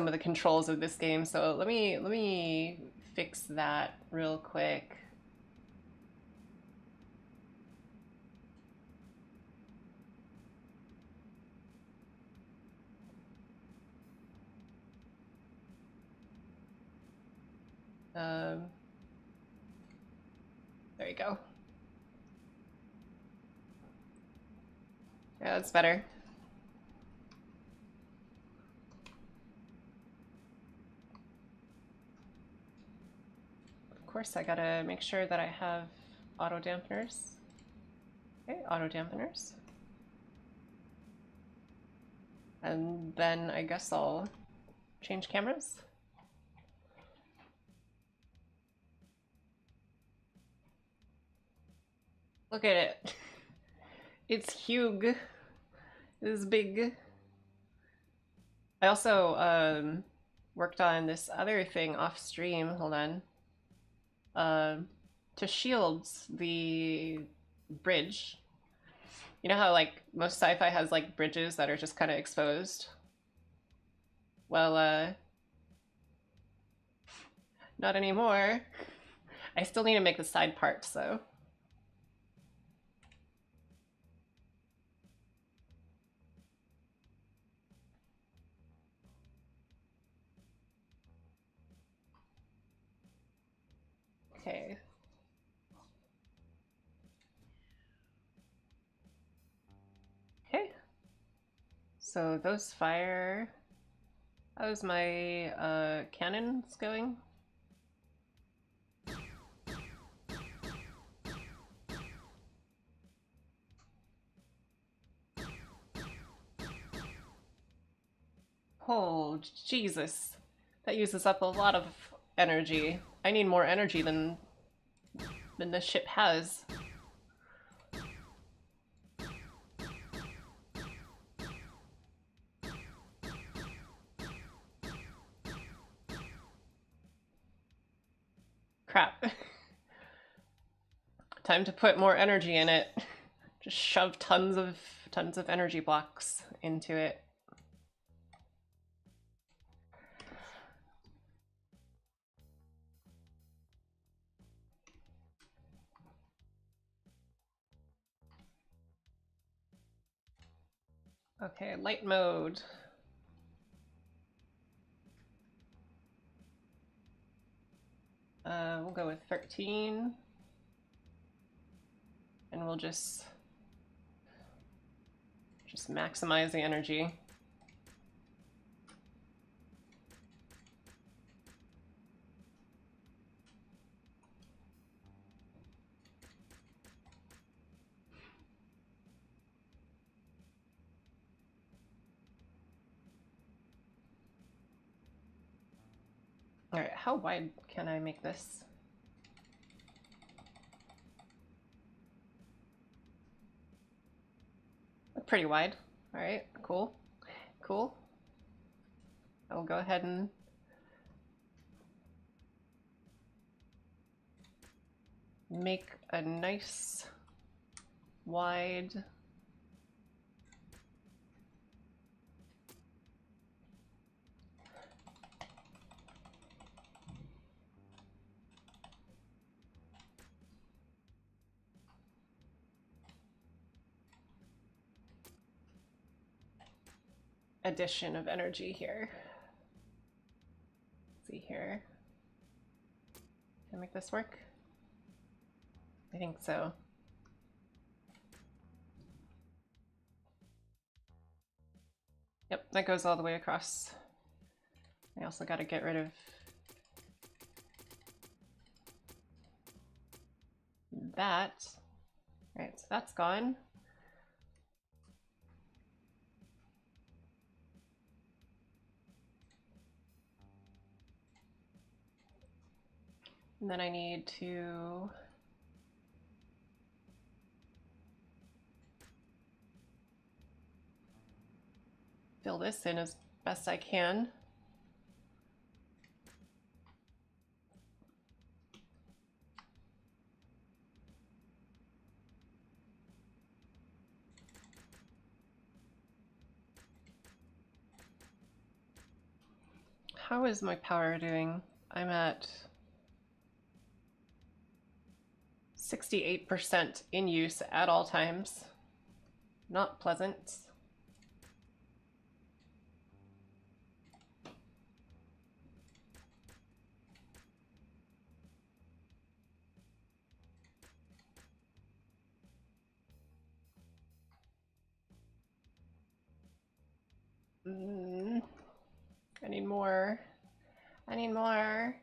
of the controls of this game. So let me fix that real quick. There you go. Yeah, that's better. Of course, I gotta make sure that I have auto dampeners. Okay, auto dampeners. And then I guess I'll change cameras. Look at it. It's huge. It is big. I also worked on this other thing off stream. Hold on. To shield the bridge. You know how like most sci-fi has like bridges that are just kind of exposed? Well, not anymore. I still need to make the side parts though. Okay. Okay. So those fire. How's my cannons going? Oh, Jesus. That uses up a lot of energy. I need more energy than the ship has. Crap. Time to put more energy in it. Just shove tons of energy blocks into it. Okay, light mode. We'll go with 13. And we'll just maximize the energy. All right, how wide can I make this? Pretty wide. All right, cool. Cool. I'll go ahead and make a nice wide addition of energy here. Let's see here. Can I make this work? I think so. Yep, that goes all the way across. I also got to get rid of that. All right, so that's gone. And then I need to fill this in as best I can. How is my power doing? I'm at 68% in use at all times. Not pleasant. I need more. I need more.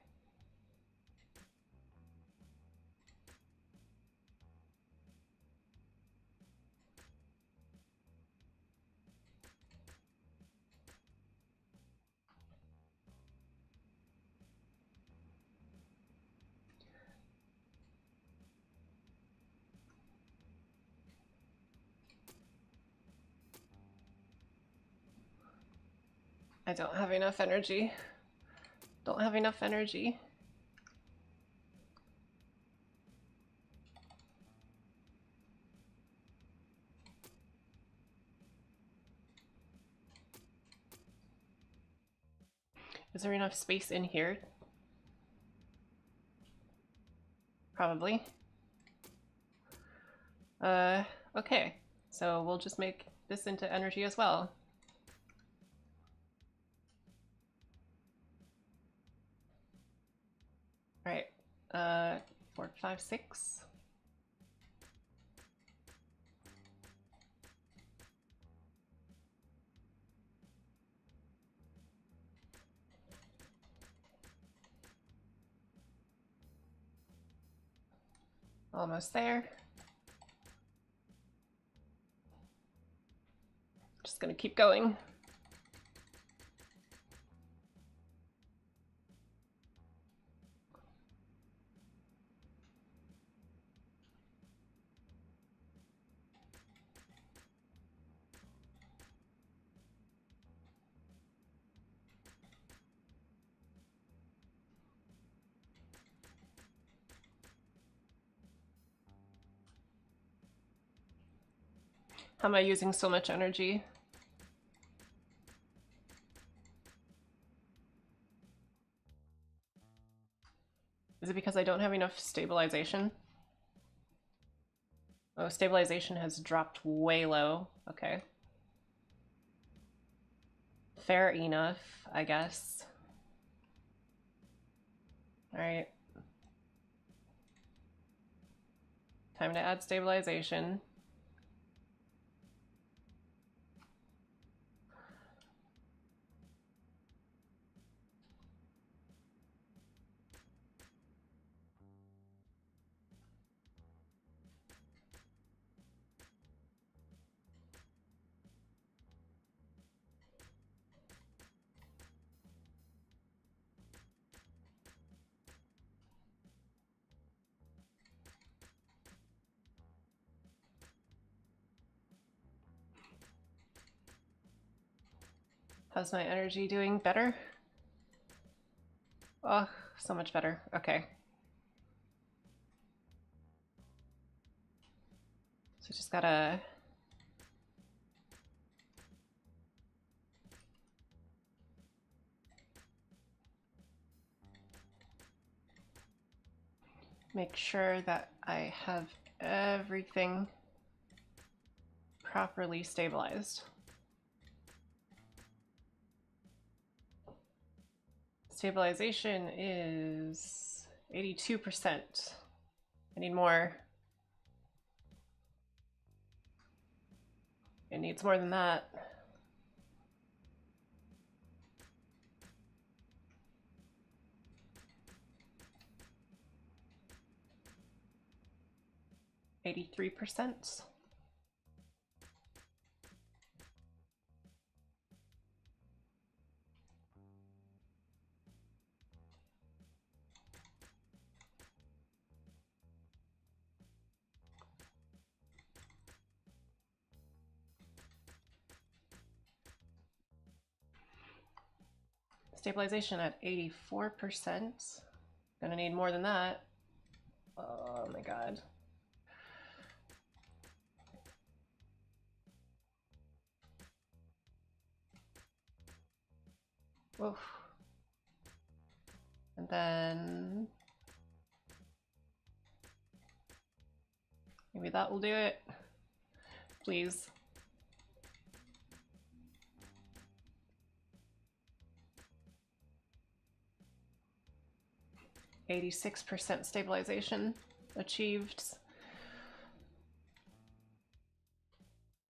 I don't have enough energy. Don't have enough energy. Is there enough space in here? Probably. Okay. So we'll just make this into energy as well. All right. 4, 5, 6. Almost there. Just gonna keep going. How am I using so much energy? Is it because I don't have enough stabilization? Oh, stabilization has dropped way low. Okay. Fair enough, I guess. All right. Time to add stabilization. How's my energy doing? Better? Oh, so much better. Okay. So just gotta make sure that I have everything properly stabilized. Stabilization is 82%. I need more. It needs more than that. 83%. Stabilization at 84%. Gonna need more than that. Oh my god. Woof. And then maybe that will do it. Please. %86 stabilization achieved.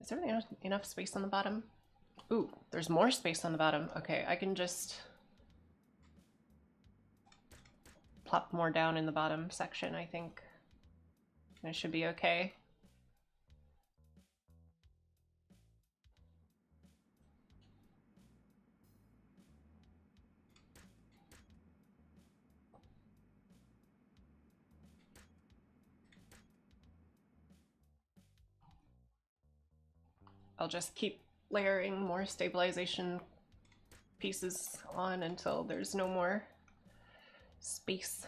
Is there enough space on the bottom? Ooh, there's more space on the bottom. Okay, I can just plop more down in the bottom section, I think. And it should be okay. I'll just keep layering more stabilization pieces on until there's no more space.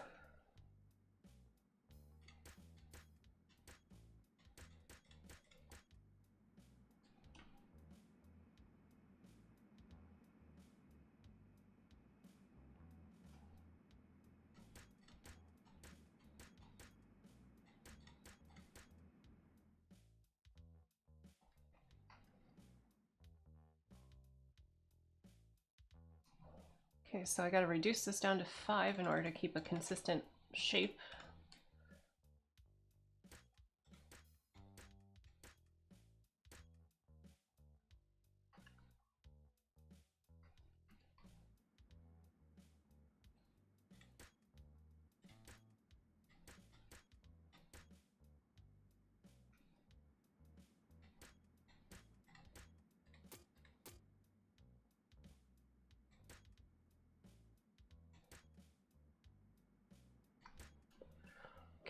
Okay, so I gotta reduce this down to 5 in order to keep a consistent shape.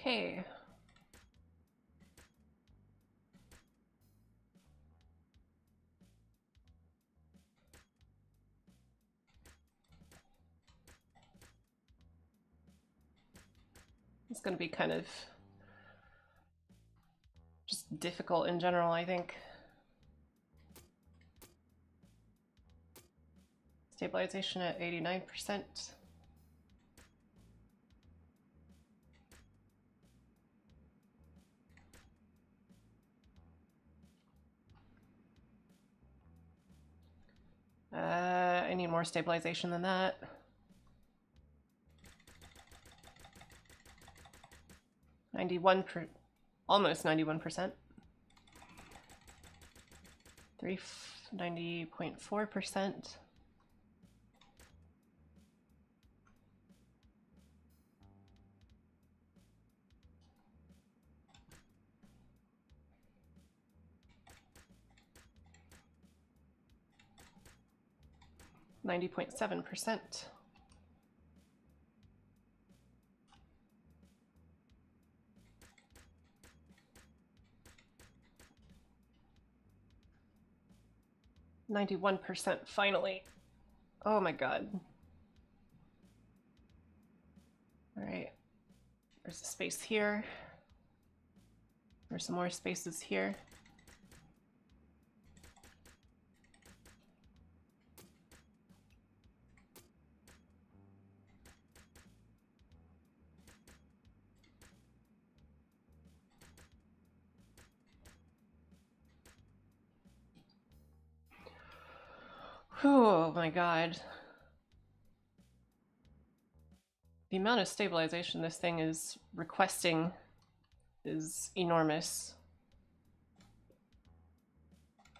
Okay. It's going to be kind of just difficult in general, I think. Stabilization at 89%. I need more stabilization than that. Almost 91%. 90.4%. %90.7%. %91% finally. Oh my god. All right. There's a space here. There's some more spaces here. Oh my god. The amount of stabilization this thing is requesting is enormous.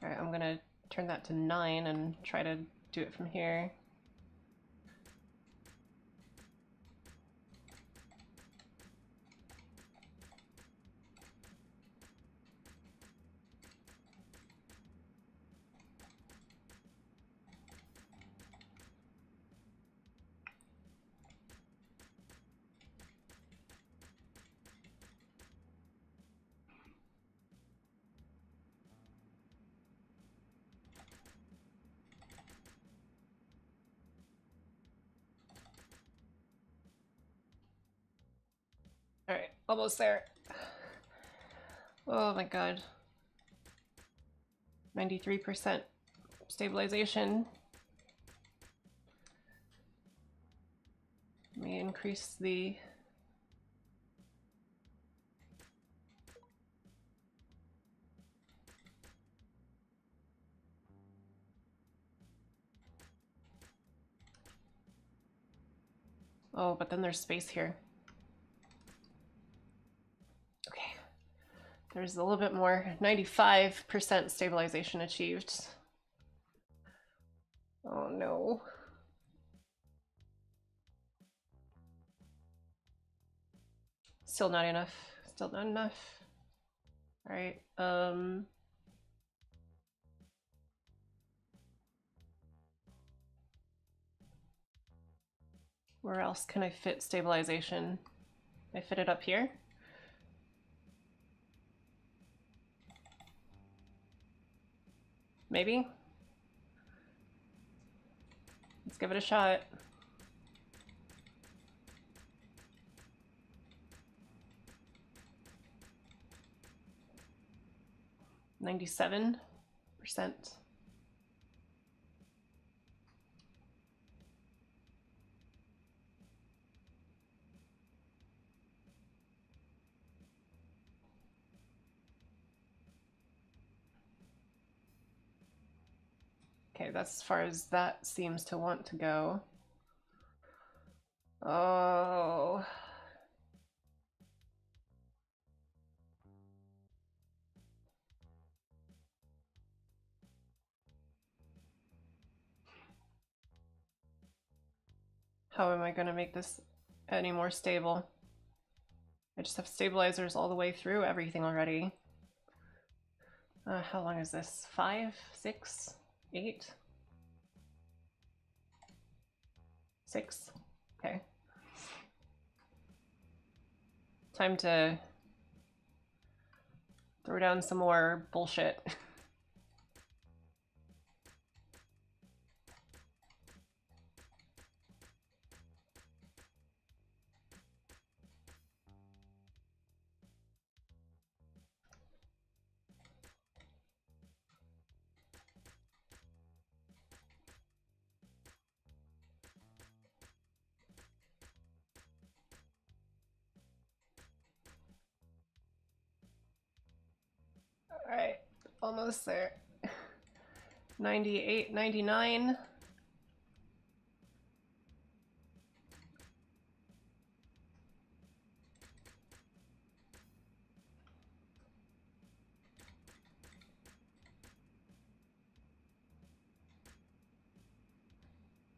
All right, I'm gonna turn that to 9 and try to do it from here. Almost there. Oh my god. 93% stabilization. Let me increase the... Oh, but then there's space here. Okay. There's a little bit more. 95% stabilization achieved. Oh no. Still not enough. Still not enough. All right. Where else can I fit stabilization? I fit it up here. Maybe? Let's give it a shot. %97. Okay, that's as far as that seems to want to go. Oh. How am I going to make this any more stable? I just have stabilizers all the way through everything already. How long is this? 5, 6, 8? 6? Okay. Time to throw down some more bullshit. All right, almost there. 98, 99.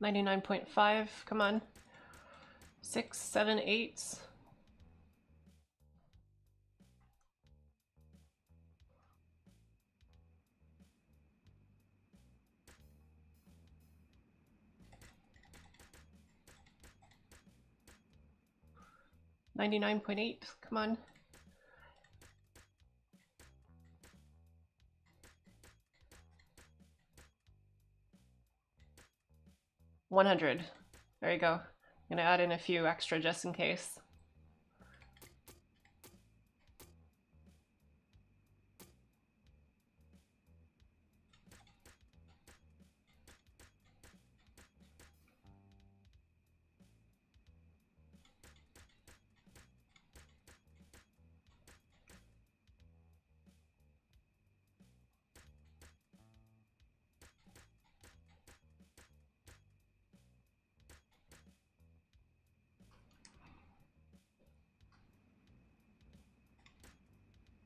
$99.5, come on. 6, 7, 8. $99.8, come on. $100. There you go. I'm gonna add in a few extra just in case.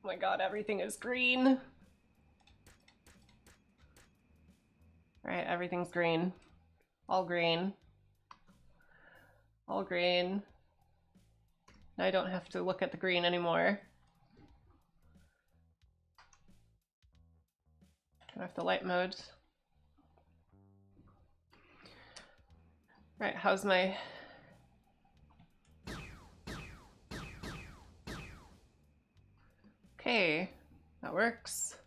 Oh my god, everything is green. All right, everything's green. All green. All green. Now I don't have to look at the green anymore. Turn off the light mode. All right, how's my... Okay, that works.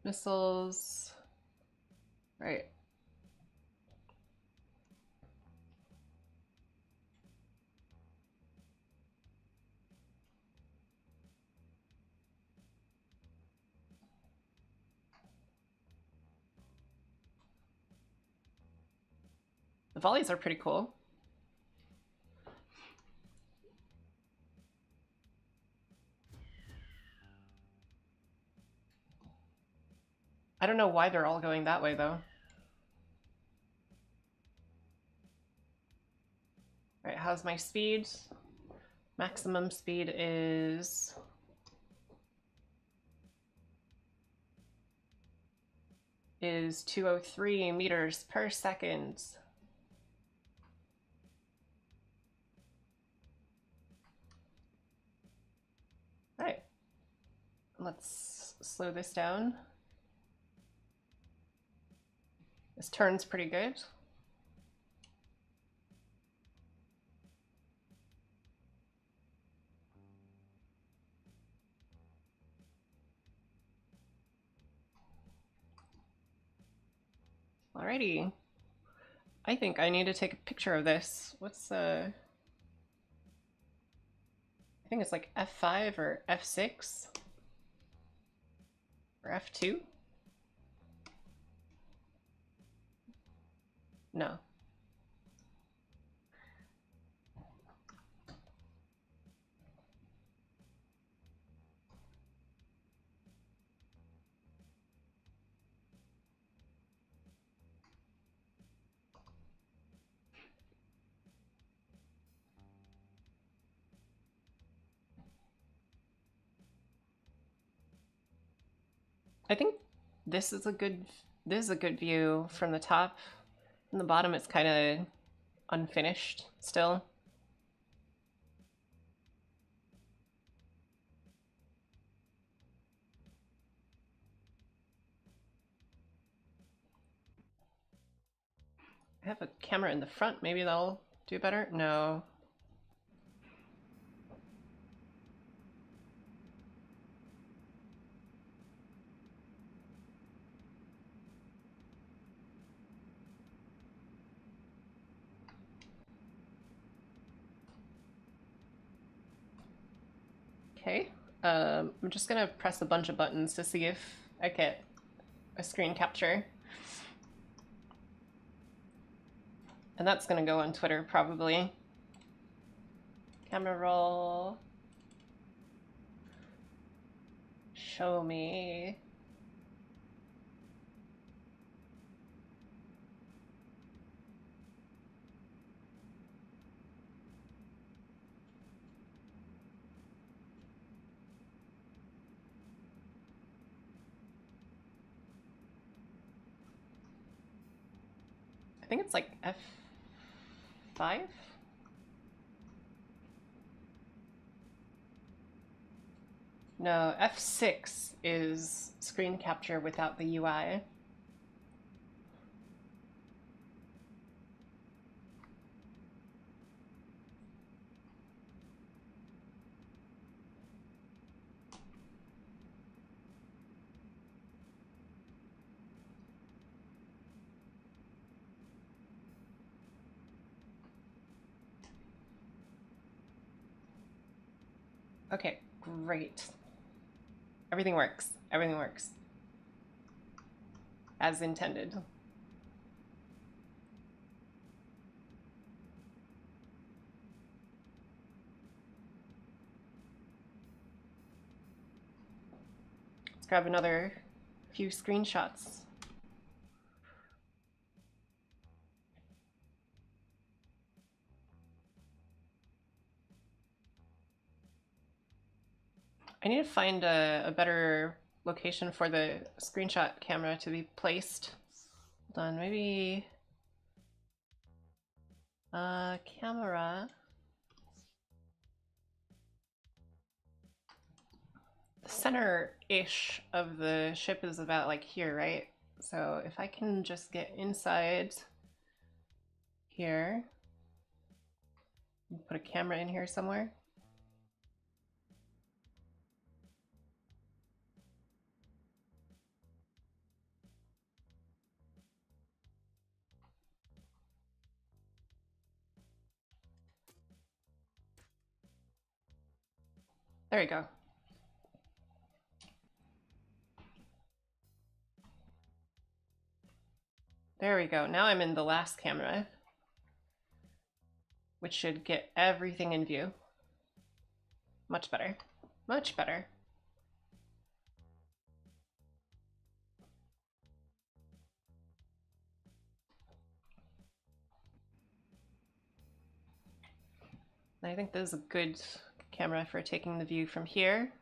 Missiles. Right. volleys are pretty cool. I don't know why they're all going that way though. Alright, how's my speed? Maximum speed is... is 203 meters per second. Alright, let's slow this down. This turn's pretty good. Alrighty. I think I need to take a picture of this. What's I think it's like F5 or F6 or F2? No. I think this is a good view from the top. From the bottom it's kind of unfinished still. I have a camera in the front, maybe that'll do better? No. Okay, I'm just gonna press a bunch of buttons to see if I get a screen capture. And that's gonna go on Twitter probably. Camera roll. Show me. I think it's like F5? No, F6 is screen capture without the UI. Okay, great. Everything works. Everything works. As intended. Let's grab another few screenshots. I need to find a better location for the screenshot camera to be placed. Hold on, maybe camera. The center-ish of the ship is about like here, right? So if I can just get inside here, put a camera in here somewhere. There we go. There we go. Now I'm in the last camera. which should get everything in view. Much better. Much better. I think this is a good camera for taking the view from here.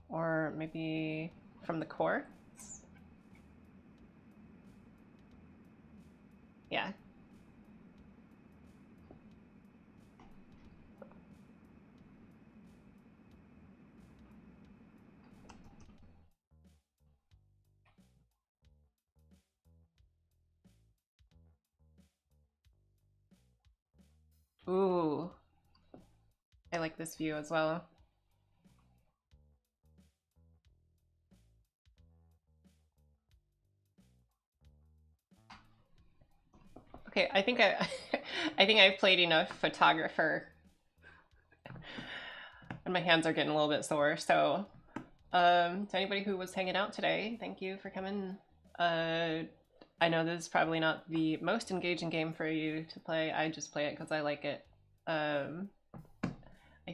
Or maybe from the core. Yeah. Ooh. I like this view as well. Okay, I think I think I've played enough photographer. And my hands are getting a little bit sore, so to anybody who was hanging out today, thank you for coming. I know this is probably not the most engaging game for you to play. I just play it because I like it. I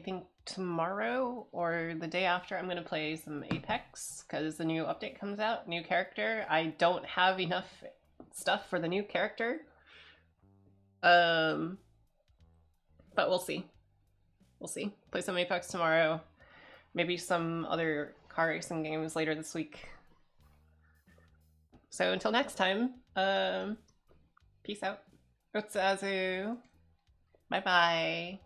think tomorrow or the day after I'm gonna play some Apex because the new update comes out, new character. I don't have enough stuff for the new character. But we'll see. We'll see. Play some Apex tomorrow. Maybe some other car racing games later this week. So until next time, peace out. Ootori Azumi. Bye bye.